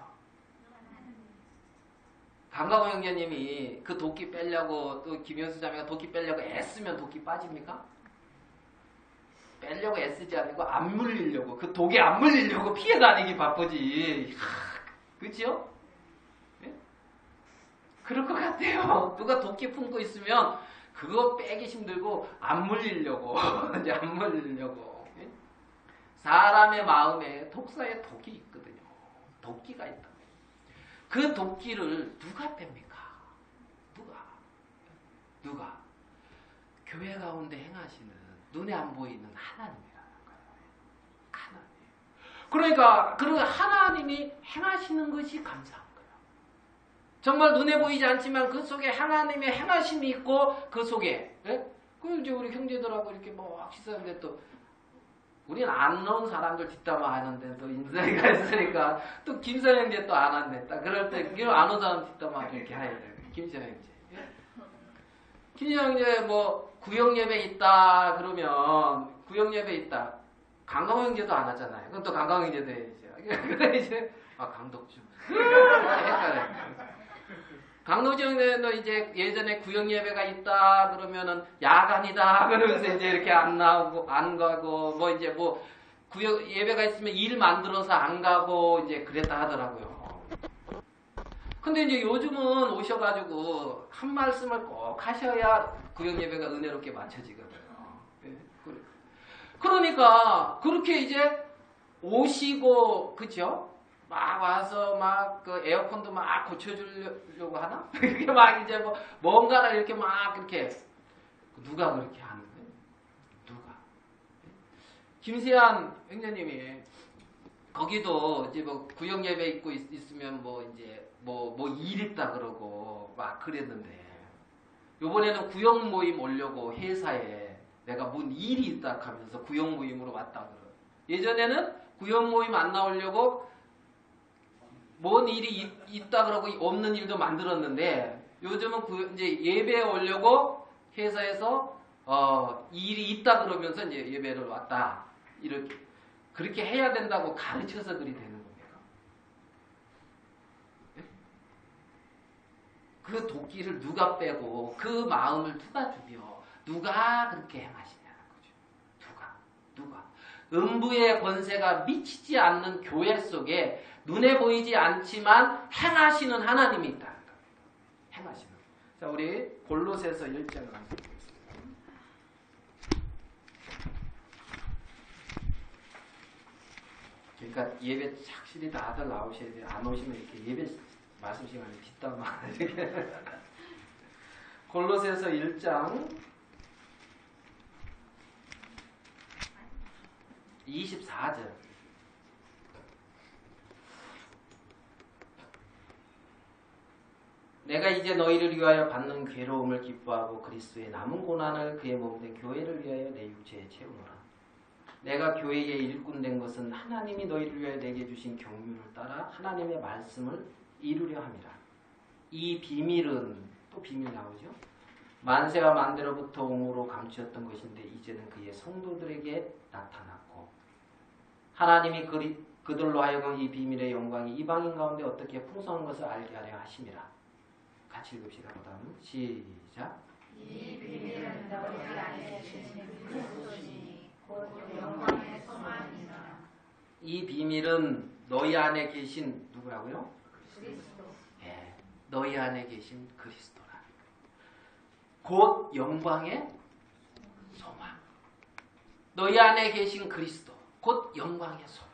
Speaker 1: 강가호 형제님이 그 도끼 빼려고 또 김현수 자매가 도끼 빼려고 애쓰면 도끼 빠집니까? 빼려고 애쓰지 않고 안 물리려고 그 독에 안 물리려고 피해 다니기 바쁘지. 그렇죠? 네? 그럴 것 같아요. 누가 도끼 품고 있으면 그거 빼기 힘들고 안 물리려고 이제 안 물리려고. 네? 사람의 마음에 독사의 독이 있거든요. 도끼가 있다. 그 도끼를 누가 뺍니까? 누가? 교회 가운데 행하시는 눈에 안 보이는 하나님이라는 거예요. 하나님. 그러니까 그 하나님이 행하시는 것이 감사한 거예요. 정말 눈에 보이지 않지만 그 속에 하나님의 행하심이 있고 그 속에 그 이제 우리 형제들하고 이렇게 뭐 식사하는데 또 우리는 안 넣은 사람들 뒷담화 하는데 또 인사가 있으니까 또 김선 형제 또 안 왔네. 딱 그럴 때 안 온 사람 뒷담화 이렇게 해야 돼요. 김선 형제. 김선 형제 뭐 구역 예배 있다 그러면 구역 예배 있다. 강강호 형제도 안 하잖아요. 그럼 또 강강호 형제도 해야죠. 그래 이제 강덕주. 헷갈려. 강덕주 형제는 이제 예전에 구역 예배가 있다 그러면은 야간이다 그러면서 이제 이렇게 안 나오고 안 가고 뭐 이제 뭐 구역 예배가 있으면 일 만들어서 안 가고 이제 그랬다 하더라고요. 근데 이제 요즘은 오셔가지고 한 말씀을 꼭 하셔야 구역 예배가 은혜롭게 맞춰지거든요. 그러니까 그렇게 이제 오시고 그죠? 막 와서 막 그 에어컨도 막 고쳐주려고 하나? 이렇게 막 이제 뭐 뭔가를 이렇게 막 이렇게 누가 그렇게 하는 거예요? 누가? 김세한 형제님이 거기도 이제 뭐 구역 예배 있고 있으면 뭐 이제 뭐 일 있다 그러고 막 그랬는데 요번에는 구역 모임 오려고 회사에 내가 뭔 일이 있다 하면서 구역 모임으로 왔다 그러. 예전에는 구역 모임 안 나오려고 뭔 일이 있다 그러고 없는 일도 만들었는데 요즘은 이제 예배에 오려고 회사에서 일이 있다 그러면서 이제 예배를 왔다. 이렇게 그렇게 해야 된다고 가르쳐서 그리 되는 겁니다. 그 도끼를 누가 빼고 그 마음을 누가 죽여? 누가 그렇게 행하시냐는 거죠. 누가? 음부의 권세가 미치지 않는 교회 속에 눈에 보이지 않지만 행하시는 하나님이 있다는 겁니다. 행하시는. 자, 우리 골로새서 1장을 한번 보겠습니다. 그러니까 예배 확실히 다들 나오셔야 돼요. 안 오시면 이렇게 예배 말씀 시간에 뒷담화 이렇게. 골로새서 1장 24절. 내가 이제 너희를 위하여 받는 괴로움을 기뻐하고 그리스도의 남은 고난을 그의 몸된 교회를 위하여 내 육체에 채우노라. 내가 교회의 일꾼 된 것은 하나님이 너희를 위하여 내게 주신 경륜을 따라 하나님의 말씀을 이루려 함이라. 이 비밀은 또 비밀 나오죠. 만세와 만대로부터 옹으로 감추었던 것인데 이제는 그의 성도들에게 나타났고 하나님이 그들로 하여금 이 비밀의 영광이 이방인 가운데 어떻게 풍성한 것을 알게 하려 하심이라. 같이 읽읍시다. 그 다음 시작.
Speaker 2: 이 비밀은 너희 안에 계신 그리스도시니 곧 영광의 소망이라.
Speaker 1: 이 비밀은 너희 안에 계신 누구라고요?
Speaker 2: 그리스도.
Speaker 1: 예, 너희 안에 계신 그리스도라. 곧 영광의 소망. 너희 안에 계신 그리스도, 곧 영광의 소망.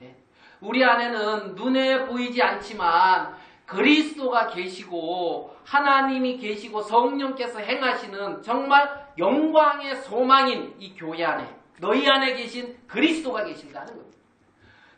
Speaker 1: 예, 우리 안에는 눈에 보이지 않지만 그리스도가 계시고 하나님이 계시고 성령께서 행하시는 정말 영광의 소망인 이 교회 안에 너희 안에 계신 그리스도가 계신다는 겁니다.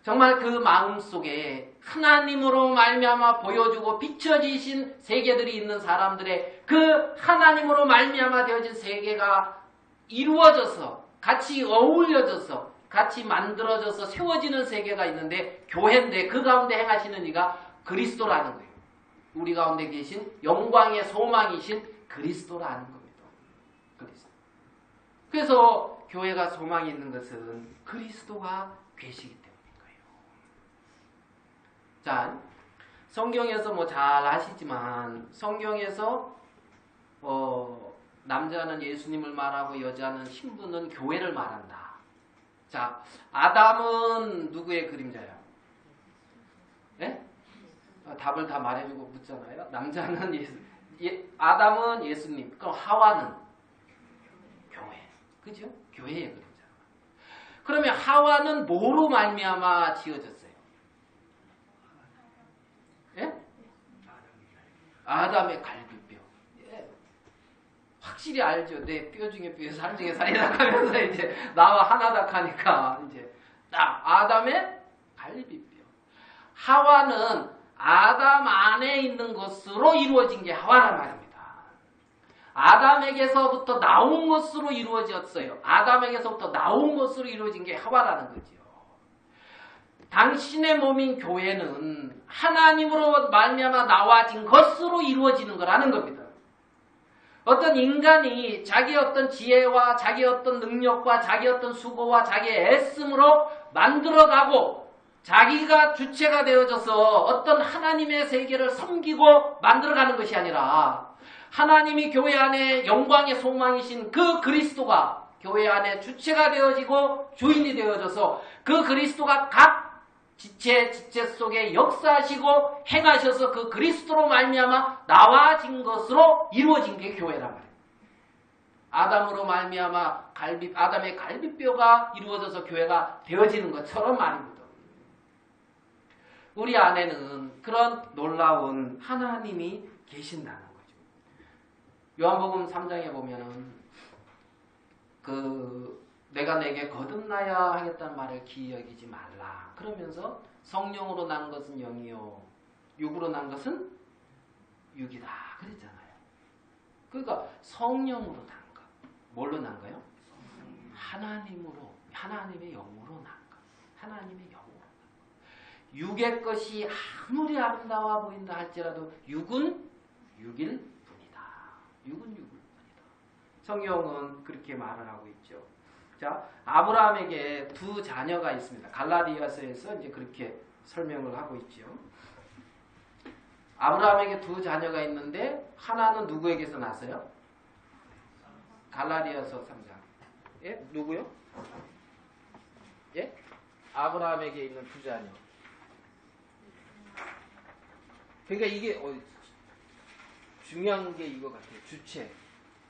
Speaker 1: 정말 그 마음속에 하나님으로 말미암아 보여주고 비춰지신 세계들이 있는 사람들의 그 하나님으로 말미암아 되어진 세계가 이루어져서 같이 어울려져서 같이 만들어져서 세워지는 세계가 있는데 교회인데 그 가운데 행하시는 이가 그리스도라는 거예요. 우리 가운데 계신 영광의 소망이신 그리스도라는 겁니다. 그리스도. 그래서 교회가 소망이 있는 것은 그리스도가 계시기 때문인 거예요. 자, 성경에서 뭐 잘 아시지만 성경에서 남자는 예수님을 말하고 여자는 신부는 교회를 말한다. 자, 아담은 누구의 그림자야? 네? 답을 다 말해주고 묻잖아요. 남자는 아담은 예수님, 그럼 하와는 교회, 그죠? 교회의 그림자. 그러면 하와는 뭐로 말미암아 지어졌어요? 예? 아담의 갈비뼈. 예. 확실히 알죠. 내 뼈 중에 뼈, 살 중에 살이다 하면서 이제 나와 하나다 하니까 이제 딱 아담의 갈비뼈. 하와는 아담 안에 있는 것으로 이루어진 게 하와란 말입니다. 아담에게서부터 나온 것으로 이루어졌어요. 아담에게서부터 나온 것으로 이루어진 게 하와라는 거죠. 당신의 몸인 교회는 하나님으로 말미암아 나와진 것으로 이루어지는 거라는 겁니다. 어떤 인간이 자기 어떤 지혜와 자기 어떤 능력과 자기 어떤 수고와 자기의 애씀으로 만들어가고 자기가 주체가 되어져서 어떤 하나님의 세계를 섬기고 만들어가는 것이 아니라 하나님이 교회 안에 영광의 소망이신 그 그리스도가 교회 안에 주체가 되어지고 주인이 되어져서 그 그리스도가 각 지체 속에 역사하시고 행하셔서 그 그리스도로 말미암아 나와진 것으로 이루어진 게 교회란 말이에요. 아담으로 말미암아 아담의 갈비뼈가 이루어져서 교회가 되어지는 것처럼 말입니다. 우리 안에는 그런 놀라운 하나님이 계신다는 거죠. 요한복음 3장에 보면은 내가 내게 거듭나야 하겠다는 말을 기억이지 말라. 그러면서 성령으로 난 것은 영이요 육으로 난 것은 육이다. 그랬잖아요. 그러니까 성령으로 난 것. 뭘로 난 거예요? 하나님으로, 하나님의 영으로 난 것. 하나님의 영으로. 육의 것이 아무리 아름다워 보인다 할지라도 육은 육일 뿐이다. 육은 육일 뿐이다. 성경은 그렇게 말을 하고 있죠. 자, 아브라함에게 두 자녀가 있습니다. 갈라디아서에서 이제 그렇게 설명을 하고 있죠. 아브라함에게 두 자녀가 있는데 하나는 누구에게서 났어요? 갈라디아서 3장. 예? 누구요? 예? 아브라함에게 있는 두 자녀. 그러니까 이게 중요한 게 이거 같아요.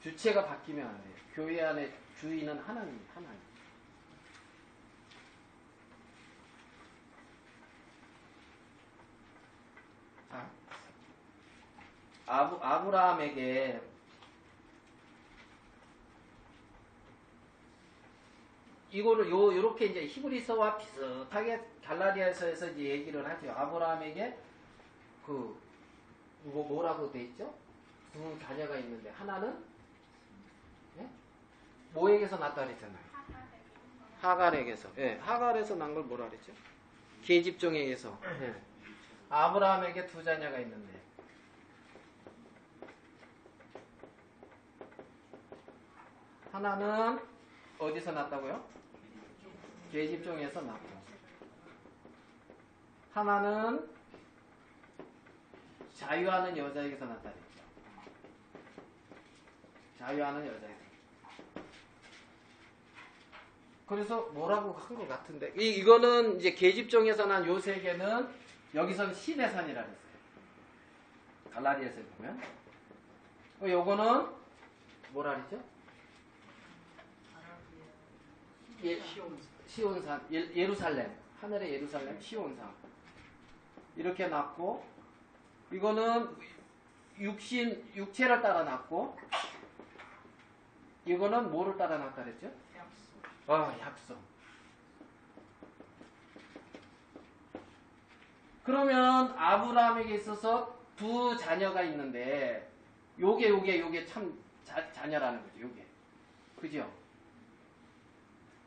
Speaker 1: 주체가 바뀌면 안 돼요. 교회 안에 주인은 하나님. 자, 아브라함에게 이거를 요렇게 이제 히브리서와 비슷하게 갈라디아서에서 이제 얘기를 하죠. 아브라함에게 뭐라고 돼 있죠? 두 자녀가 있는데 하나는 예? 뭐에게서 났다 그랬잖아요. 하갈에게서. 예, 하갈에서 난 걸 뭐라 그랬죠? 계집종에게서. 예. 아브라함에게 두 자녀가 있는데 하나는 어디서 났다고요? 계집종에서 났고 하나는 자유하는 여자에게서 났다 그랬죠. 자유하는 여자에게서. 그래서 뭐라고 한 것 같은데 이거는 이제 계집종에서 난 요셉에게는 여기서는 시내산이라 그랬어요. 갈라디아서에 보면 요거는 뭐라 그랬죠? 시온산, 예루살렘, 하늘의 예루살렘, 시온산 이렇게 났고 이거는 육체를 따라 났고 이거는 뭐를 따라 났다 그랬죠? 약속. 그러면 아브라함에게 있어서 두 자녀가 있는데 요게 참 자녀라는 거죠. 요게. 그죠?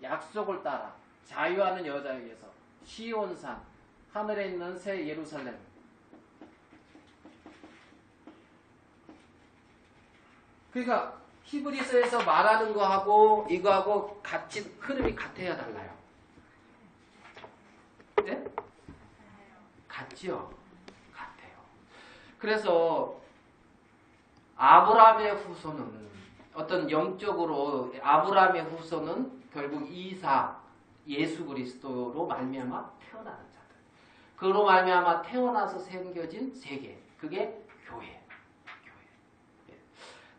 Speaker 1: 약속을 따라 자유하는 여자에게서 시온산 하늘에 있는 새 예루살렘 그러니까 히브리서에서 말하는 거하고 이거하고 같이 흐름이 같아야 달라요. 네? 같지요? 같아요. 그래서 아브라함의 후손은 어떤 영적으로 아브라함의 후손은 결국 이삭, 예수 그리스도로 말미암아 태어나는 자들. 그로 말미암아 태어나서 생겨진 세계. 그게 교회.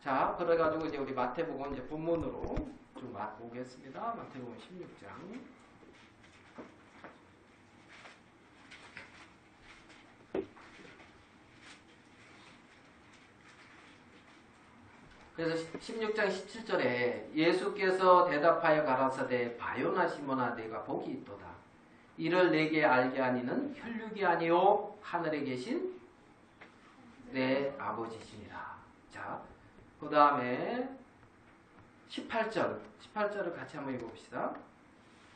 Speaker 1: 자, 그래가지고 이제 우리 마태복음 이제 본문으로 좀 보겠습니다. 마태복음 16장. 그래서 16장 17절에 예수께서 대답하여 가라사대 바요나 시몬아 내가 복이 있도다. 이를 내게 알게 하니는 혈육이 아니요 하늘에 계신 내 아버지시니라. 자, 그 다음에 18절을 같이 한번 읽어봅시다.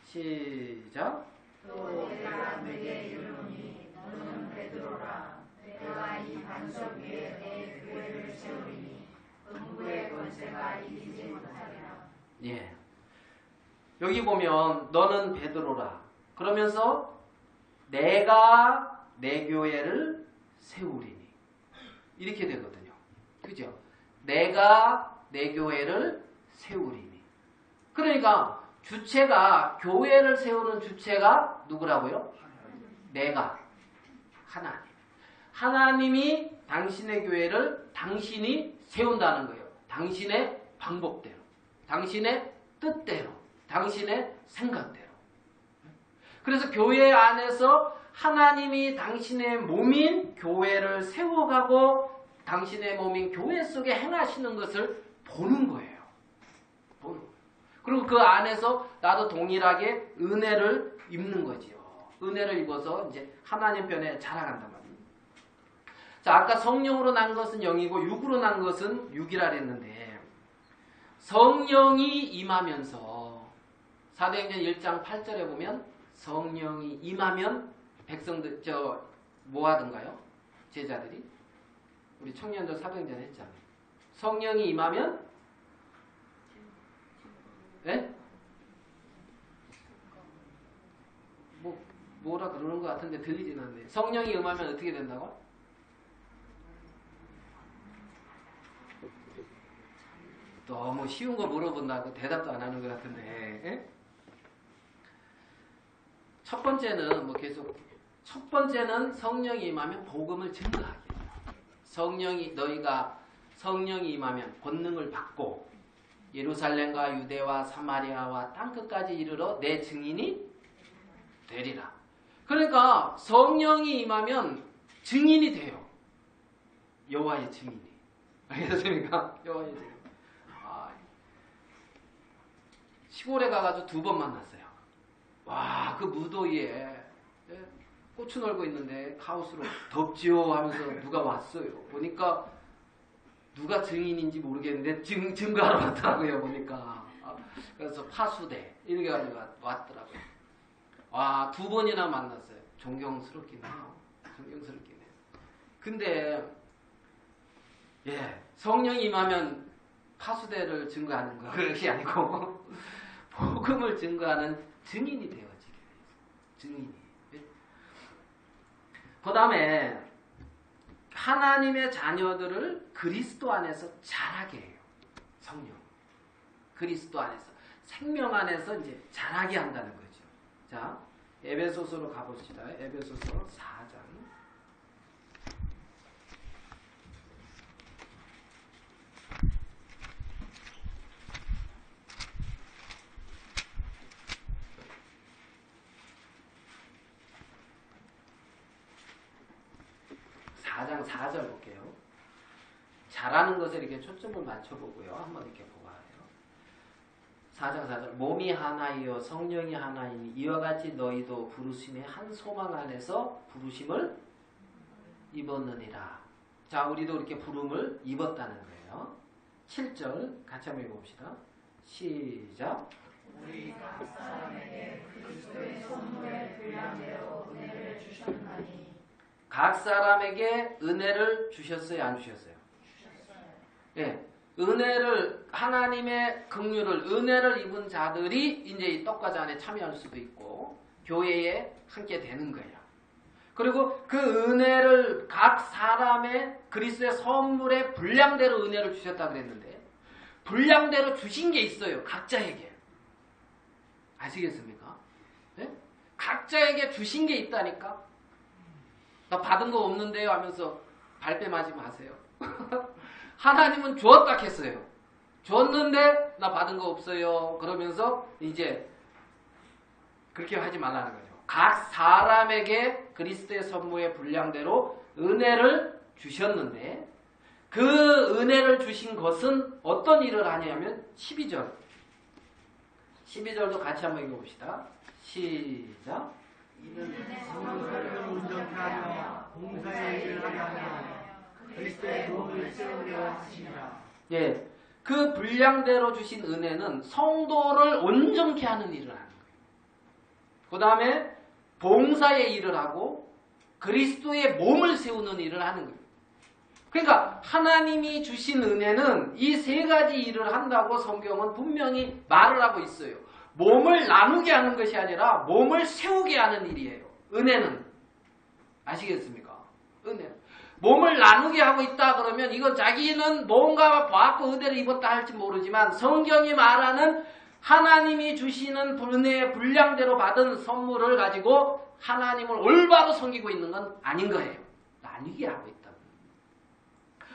Speaker 1: 시작.
Speaker 2: 또 내가 네게 이르노니 너는 베드로라. 내가 이 반석 위에 내 교회를 세우리니 음부의 권세가 이기지 못하리라.
Speaker 1: 예. 여기 보면 너는 베드로라. 그러면서 내가 내 교회를 세우리니 이렇게 되거든요. 그죠? 내가 내 교회를 세우리니. 그러니까 주체가 교회를 세우는 주체가 누구라고요? 내가 하나님. 하나님이 당신의 교회를 당신이 세운다는 거예요. 당신의 방법대로, 당신의 뜻대로, 당신의 생각대로. 그래서 교회 안에서 하나님이 당신의 몸인 교회를 세워가고 당신의 몸인 교회 속에 행하시는 것을 보는 거예요. 보는 거예요. 그리고 그 안에서 나도 동일하게 은혜를 입는 거지요. 은혜를 입어서 이제 하나님 편에 자라간단 말이에요. 자, 아까 성령으로 난 것은 영이고 육으로 난 것은 육이라 그랬는데 성령이 임하면서 사도행전 1장 8절에 보면 성령이 임하면 백성들 뭐 하던가요? 제자들이 우리 청년들 사도행전 했잖아요. 성령이 임하면 네? 뭐라 그러는 것 같은데 들리진 않네. 성령이 임하면 어떻게 된다고? 너무 쉬운 거 물어본다고 대답도 안 하는 것 같은데. 에? 첫 번째는 첫 번째는 성령이 임하면 복음을 증거하게. 너희가 성령이 임하면 권능을 받고 예루살렘과 유대와 사마리아와 땅끝까지 이르러 내 증인이 되리라. 그러니까 성령이 임하면 증인이 돼요. 여호와의 증인이. 알겠습니까? 여호와의 증인. 시골에 가가지고 2번 만났어요. 와, 그 무더위에 고추 널고 있는데 하우스로 덥지요 하면서 누가 왔어요. 보니까 누가 증인인지 모르겠는데 증거하러 왔더라고요. 보니까. 그래서 파수대 이렇게 가지고 왔더라고요. 와, 2번이나 만났어요. 존경스럽긴 해요. 존경스럽긴 해요. 근데 성령이 임하면 파수대를 증거하는 거 그것이 아니고 복음을 증거하는 증인이 되어지게 돼요. 증인이. 그 다음에 하나님의 자녀들을 그리스도 안에서 자라게 해요. 성령. 그리스도 안에서. 생명 안에서 이제 자라게 한다는 거죠. 자, 에베소서로 가봅시다. 에베소서 4장. 장 4절 볼게요. 잘하는 것에 이렇게 초점을 맞춰보고요. 한번 이렇게 보아요. 4장 4절. 몸이 하나이요 성령이 하나이니 이와 같이 너희도 부르심의 한 소망 안에서 부르심을 입었느니라. 자, 우리도 이렇게 부름을 입었다는 거예요. 7절 같이 한번 읽어봅시다. 시작.
Speaker 2: 우리 각 사람에게 그리스도의 선물의 분량대로 은혜를 주셨나니.
Speaker 1: 각 사람에게 은혜를 주셨어요? 안 주셨어요?
Speaker 2: 주셨어요.
Speaker 1: 예, 은혜를 하나님의 긍휼을 은혜를 입은 자들이 이제 이 떡과자 안에 참여할 수도 있고 교회에 함께 되는 거예요. 그리고 그 은혜를 각 사람의 그리스도의 선물의 분량대로 은혜를 주셨다 그랬는데 분량대로 주신 게 있어요. 각자에게. 아시겠습니까? 네? 각자에게 주신 게 있다니까. 나 받은 거 없는데요 하면서 발뺌하지 마세요. 하나님은 주었다 했어요. 줬는데 나 받은 거 없어요. 그러면서 이제 그렇게 하지 말라는 거죠. 각 사람에게 그리스도의 선물의 분량대로 은혜를 주셨는데 그 은혜를 주신 것은 어떤 일을 하냐면 12절. 12절도 같이 한번 읽어봅시다. 시작.
Speaker 4: 이는 성도를 온전케 하며 봉사의 일을 하게 하며 그리스도의 몸을 세우려 하시니라.
Speaker 1: 예, 그 분량대로 주신 은혜는 성도를 온전케 하는 일을 하는 거예요. 그 다음에 봉사의 일을 하고 그리스도의 몸을 세우는 일을 하는 거예요. 그러니까 하나님이 주신 은혜는 이 세 가지 일을 한다고 성경은 분명히 말을 하고 있어요. 몸을 나누게 하는 것이 아니라 몸을 세우게 하는 일이에요. 은혜는. 아시겠습니까? 은혜. 몸을 나누게 하고 있다 그러면 이건 자기는 뭔가 봐갖고 은혜를 입었다 할지 모르지만 성경이 말하는 하나님이 주시는 은혜의 분량대로 받은 선물을 가지고 하나님을 올바로 섬기고 있는 건 아닌 거예요. 나뉘게 하고 있다.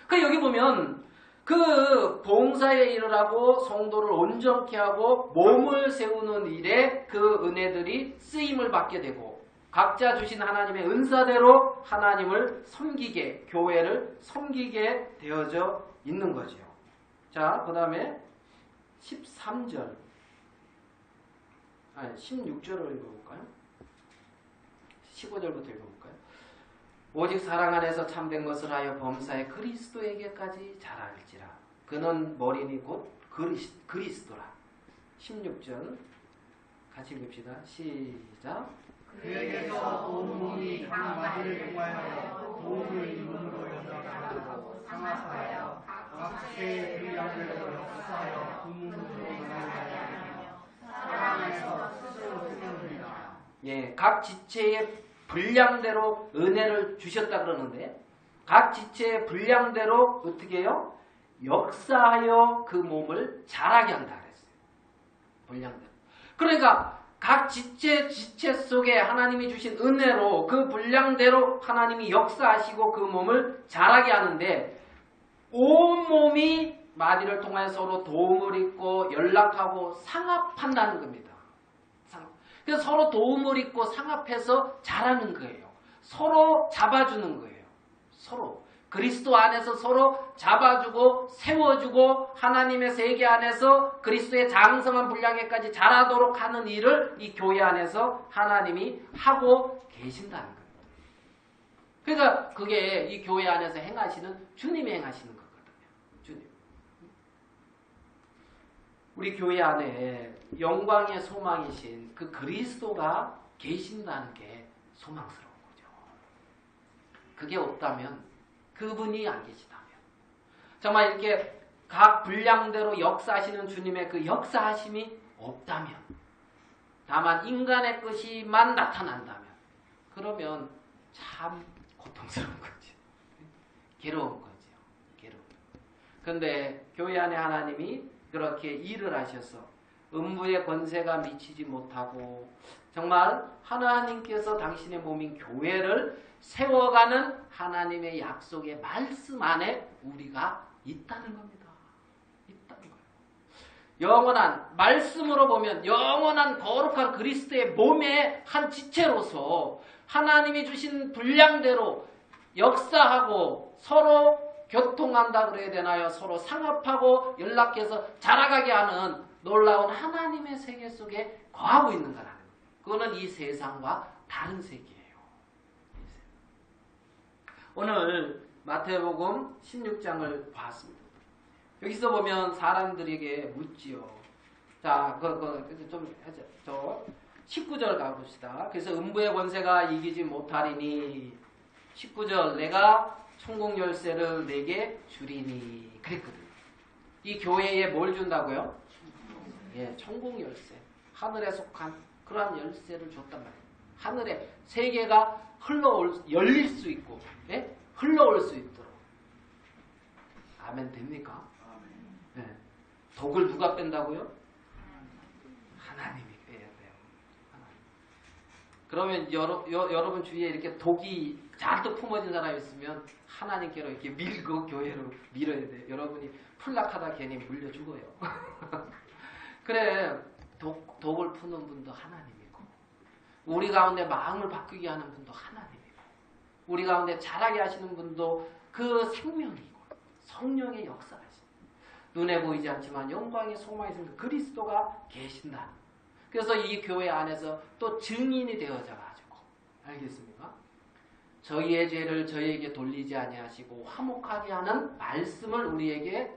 Speaker 1: 그 여기 보면 그 봉사의 일을 하고 성도를 온전케 하고 몸을 세우는 일에 그 은혜들이 쓰임을 받게 되고 각자 주신 하나님의 은사대로 하나님을 섬기게, 교회를 섬기게 되어져 있는 거죠. 자, 그 다음에 13절, 16절을 읽어볼까요? 15절부터 읽어볼까요? 오직 사랑 안에서 참된 것을 하여 범사에 그리스도에게까지 자랄지라. 그는 머리니 곧 그리스도라. 16절 같이 읽읍시다. 시작.
Speaker 4: 그에게서 온 몸이 각 마디를 통하여 도움을 이름으로 연결하고 상합하여 각 지체의 분량대로 역사하여 분문으로 연결하여 사랑 안에서 스스로 세우리라.
Speaker 1: 예, 각 지체의 분량대로 은혜를 주셨다 그러는데 각 지체의 분량대로 어떻게 해요? 역사하여 그 몸을 자라게 한다 그랬어요. 분량대로. 그러니까 각 지체 속에 하나님이 주신 은혜로 그 분량대로 하나님이 역사하시고 그 몸을 자라게 하는데 온 몸이 마디를 통하여 서로 도움을 입고 연락하고 상합한다는 겁니다. 그래서 서로 도움을 입고 상합해서 자라는 거예요. 서로 잡아주는 거예요. 서로. 그리스도 안에서 서로 잡아주고 세워주고 하나님의 세계 안에서 그리스도의 장성한 분량에까지 자라도록 하는 일을 이 교회 안에서 하나님이 하고 계신다는 거예요. 그러니까 그게 이 교회 안에서 행하시는 주님이 행하시는 거거든요. 주님. 우리 교회 안에 영광의 소망이신 그 그리스도가 계신다는 게 소망스러운 거죠. 그게 없다면, 그분이 안 계시다면, 정말 이렇게 각 분량대로 역사하시는 주님의 그 역사하심이 없다면, 다만 인간의 것이만 나타난다면, 그러면 참 고통스러운 거지. 괴로운 거죠. 괴로운. 그런데 교회 안에 하나님이 그렇게 일을 하셔서 음부의 권세가 미치지 못하고 정말 하나님께서 당신의 몸인 교회를 세워가는 하나님의 약속의 말씀 안에 우리가 있다는 겁니다. 있다는 거예요. 영원한 말씀으로 보면 영원한 거룩한 그리스도의 몸의 한 지체로서 하나님이 주신 분량대로 역사하고 서로 교통한다 그래야 되나요? 서로 상합하고 연락해서 자라가게 하는 놀라운 하나님의 세계 속에 거하고 있는 거라는 거예요. 그거는 이 세상과 다른 세계예요. 오늘 마태복음 16장을 봤습니다. 여기서 보면 사람들에게 묻지요. 자, 좀 하자. 저 19절 가봅시다. 그래서 음부의 권세가 이기지 못하리니 19절 내가 천국 열쇠를 내게 주리니 그랬거든요. 이 교회에 뭘 준다고요? 예, 천국 열쇠. 하늘에 속한 그러한 열쇠를 줬단 말이에요. 하늘에 세계가 열릴 수 있고, 예? 흘러올 수 있도록. 아멘 됩니까? 예. 독을 누가 뺀다고요? 하나님이 빼야 돼요. 하나님. 그러면 여러분 주위에 이렇게 독이 잔뜩 품어진 사람이 있으면 하나님께로 이렇게 밀고 교회로 밀어야 돼요. 여러분이 풀락하다 괜히 물려 죽어요. 그래, 독을 푸는 분도 하나님이고, 우리 가운데 마음을 바꾸게 하는 분도 하나님이고, 우리 가운데 자라게 하시는 분도 그 생명이고, 성령의 역사하신, 눈에 보이지 않지만 영광의 소망이신 그리스도가 계신다. 그래서 이 교회 안에서 또 증인이 되어져 가지고, 알겠습니까? 저희의 죄를 저희에게 돌리지 아니하시고 화목하게 하는 말씀을 우리에게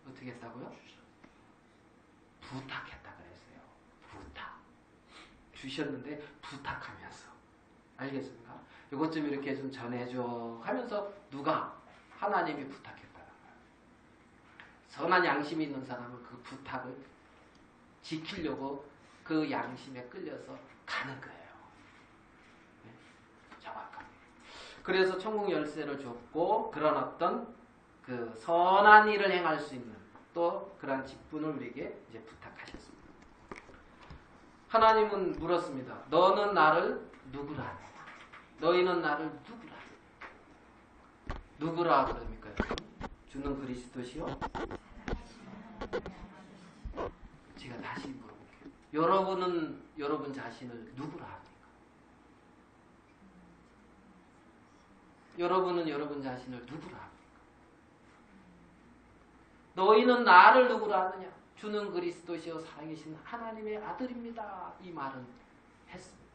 Speaker 1: 어떻게 했다고요? 부탁했다 그랬어요. 부탁. 주셨는데 부탁하면서. 알겠습니까? 이것 좀 이렇게 좀 전해줘 하면서 누가? 하나님이 부탁했다는 거예요. 선한 양심이 있는 사람은 그 부탁을 지키려고 그 양심에 끌려서 가는 거예요. 네? 정확하게. 그래서 천국 열쇠를 줬고 그런 어떤 그 선한 일을 행할 수 있는 또 그런 직분을 우리에게 이제 부탁하셨습니다. 하나님은 물었습니다. 너는 나를 누구라 하느냐? 너희는 나를 누구라 하느냐? 누구라 그럽니까? 주는 그리스도시요? 제가 다시 물어볼게요. 여러분은 여러분 자신을 누구라 합니까? 여러분은 여러분 자신을 누구라 합니까? 너희는 나를 누구라 하느냐? 주는 그리스도시요 살아계신 하나님의 아들입니다. 이 말은 했습니다.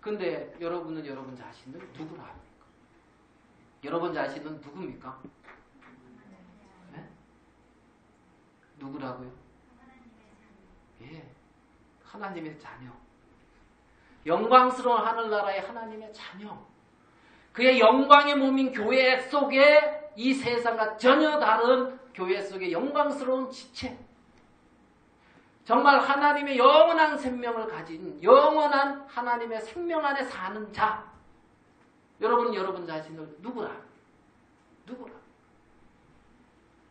Speaker 1: 근데 여러분은 여러분 자신을 누구라 합니까? 여러분 자신은 누굽니까? 네? 누구라고요? 예, 하나님의 자녀. 영광스러운 하늘나라의 하나님의 자녀. 그의 영광의 몸인 교회 속에 이 세상과 전혀 다른 교회 속의 영광스러운 지체. 정말 하나님의 영원한 생명을 가진 영원한 하나님의 생명 안에 사는 자. 여러분은 여러분 자신을 누구라? 누구라?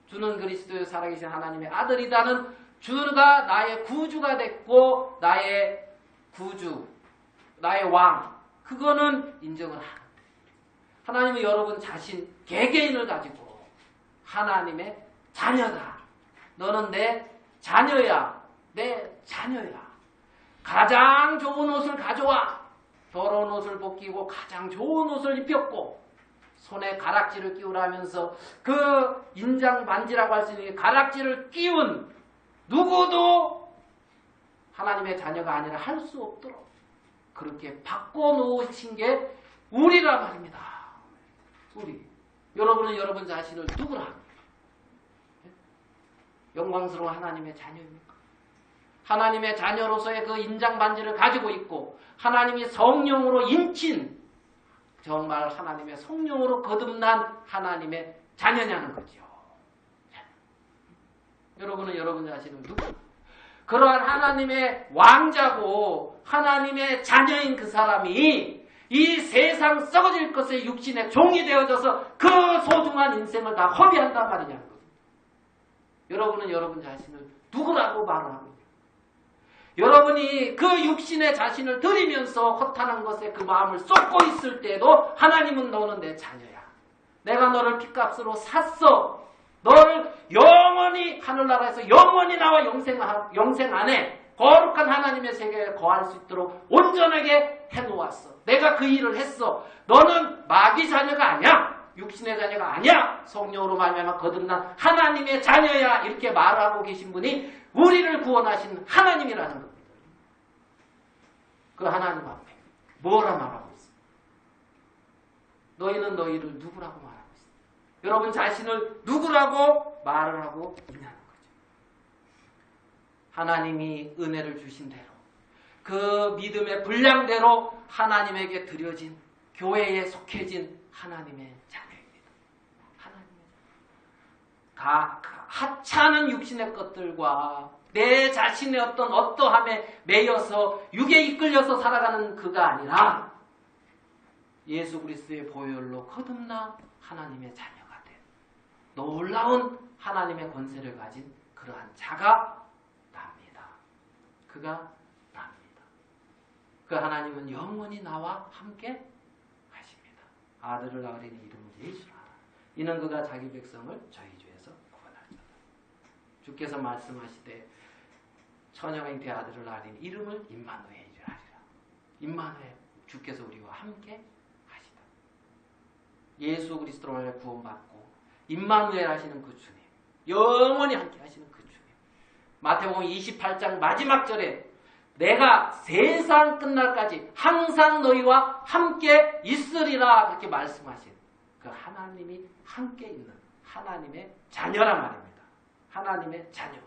Speaker 1: 주는 그리스도의 살아계신 하나님의 아들이다는 주가 나의 구주가 됐고 나의 구주, 나의 왕. 그거는 인정을 하는데 하나님은 여러분 자신 개개인을 가지고 하나님의 자녀다. 너는 내 자녀야. 내 자녀야. 가장 좋은 옷을 가져와. 더러운 옷을 벗기고 가장 좋은 옷을 입혔고 손에 가락지를 끼우라면서 그 인장 반지라고 할 수 있는 가락지를 끼운 누구도 하나님의 자녀가 아니라 할 수 없도록 그렇게 바꿔놓으신 게 우리라 말입니다. 우리. 여러분은 여러분 자신을 누구라 합니까? 영광스러운 하나님의 자녀입니까? 하나님의 자녀로서의 그 인장반지를 가지고 있고 하나님이 성령으로 인친 정말 하나님의 성령으로 거듭난 하나님의 자녀냐는 거죠. 여러분은 여러분 자신은 누구? 그러한 하나님의 왕자고 하나님의 자녀인 그 사람이 이 세상 썩어질 것의 육신의 종이 되어져서 그 소중한 인생을 다 허비한단 말이냐는 거죠. 여러분은 여러분 자신을 누구라고 말을 하고 있냐. 여러분이 그 육신의 자신을 드리면서 허탄한 것에 그 마음을 쏟고 있을 때에도 하나님은 너는 내 자녀야. 내가 너를 핏값으로 샀어. 너를 영원히 하늘나라에서 영원히 나와 영생 안에 거룩한 하나님의 세계에 거할 수 있도록 온전하게 해놓았어. 내가 그 일을 했어. 너는 마귀 자녀가 아니야. 육신의 자녀가 아니야. 성령으로 말미암아 거듭난 하나님의 자녀야. 이렇게 말하고 계신 분이 우리를 구원하신 하나님이라는 겁니다. 그 하나님 앞에 뭐라 말하고 있어? 너희는 너희를 누구라고 말하고 있어? 여러분 자신을 누구라고 말을 하고 있냐는 거죠. 하나님이 은혜를 주신 대로 그 믿음의 분량대로 하나님에게 드려진 교회에 속해진 하나님의 자녀입니다. 하나님의 다 하찮은 육신의 것들과 내 자신의 어떠함에 매여서 육에 이끌려서 살아가는 그가 아니라 예수 그리스도의 보혈로 거듭나 하나님의 자녀가 된 놀라운 하나님의 권세를 가진 그러한 자가 납니다. 그가 납니다. 그 하나님은 영원히 나와 함께 하십니다. 아들을 낳으리니 이름을 예수라. 이는 그가 자기 백성을 저희 죄에서 구원할 자다. 주께서 말씀하시되 처녀가 잉태 아들을 낳으리니 이름을 임마누엘이라 하리라. 임마누엘, 주께서 우리와 함께 하시다. 예수 그리스도로 구원받고 임마누엘 하시는 그 주님, 영원히 함께 하시는 그 주님. 마태복음 28장 마지막 절에 내가 세상 끝날까지 항상 너희와 함께 있으리라 그렇게 말씀하신 그 하나님이 함께 있는 하나님의 자녀란 말입니다. 하나님의 자녀.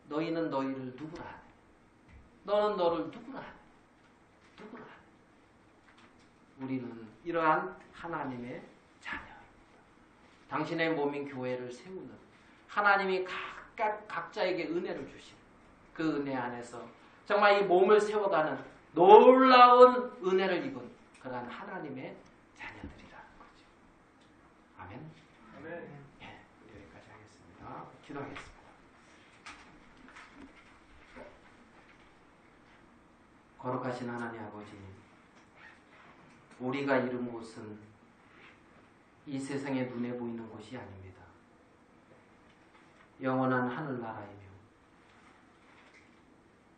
Speaker 1: 너희는 너희를 누구라 하네. 너는 너를 누구라 하네. 누구라 하네. 우리는 이러한 하나님의 자녀입니다. 당신의 몸인 교회를 세우는 하나님이 각자에게 은혜를 주신 그 은혜 안에서 정말 이 몸을 세워가는 놀라운 은혜를 입은 그러한 하나님의 자녀들이라는 거죠. 아멘.
Speaker 4: 아멘.
Speaker 1: 예, 여기까지 하겠습니다. 기도하겠습니다. 거룩하신 하나님 아버지, 우리가 이른 곳은 이 세상의 눈에 보이는 곳이 아닙니다. 영원한 하늘나라이며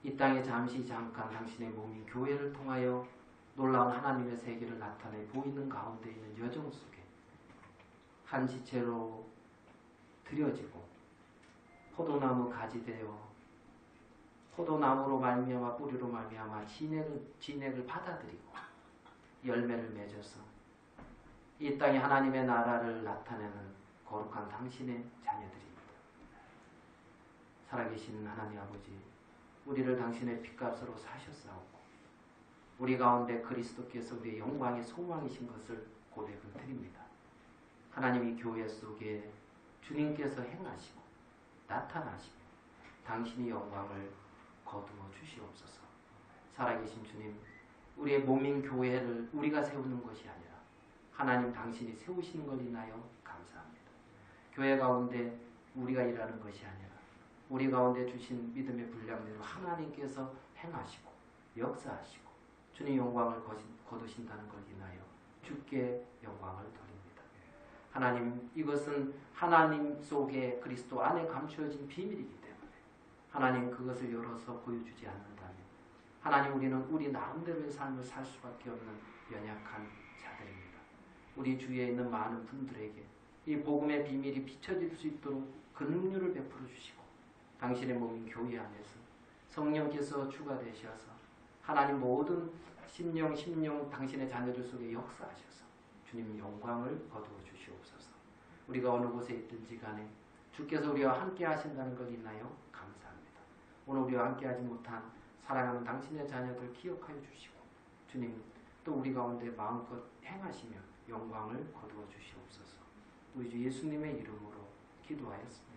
Speaker 1: 이 땅에 잠깐 당신의 몸인 교회를 통하여 놀라운 하나님의 세계를 나타내 보이는 가운데 있는 여정 속에 한 지체로 드려지고 포도나무 가지 되어 포도나무로 말미암아 뿌리로 말미암아 진액을 받아들이고 열매를 맺어서 이 땅에 하나님의 나라를 나타내는 거룩한 당신의 자녀들입니다. 살아계신 하나님 아버지, 우리를 당신의 핏값으로 사셨사오고 우리 가운데 그리스도께서 우리의 영광의 소망이신 것을 고백을 드립니다. 하나님이 교회 속에 주님께서 행하시고 나타나시고 당신의 영광을 거두어 주시옵소서. 살아계신 주님, 우리의 몸인 교회를 우리가 세우는 것이 아니라 하나님 당신이 세우시는 걸 인하여 감사합니다. 교회 가운데 우리가 일하는 것이 아니라 우리 가운데 주신 믿음의 분량대로 하나님께서 행하시고 역사하시고 주님 영광을 거두신다는 걸 인하여 주께 영광을 돌립니다. 하나님, 이것은 하나님 속에 그리스도 안에 감추어진 비밀이기 때문에 하나님 그것을 열어서 보여주지 않는다면 하나님, 우리는 우리 나름대로의 삶을 살 수밖에 없는 연약한 자들입니다. 우리 주위에 있는 많은 분들에게 이 복음의 비밀이 비춰질 수 있도록 그 능력을 베풀어 주시고 당신의 몸인 교회 안에서 성령께서 주가 되셔서 하나님 모든 심령 당신의 자녀들 속에 역사하셔서 주님 영광을 거두어 주시옵소서. 우리가 어느 곳에 있든지 간에 주께서 우리와 함께 하신다는 것 있나요? 감사합니다. 오늘 우리와 함께 하지 못한 사랑하는 당신의 자녀들 기억하여 주시고 주님 또 우리 가운데 마음껏 행하시며 영광을 거두어 주시옵소서. 우리 주 예수님의 이름으로 기도하였습니다.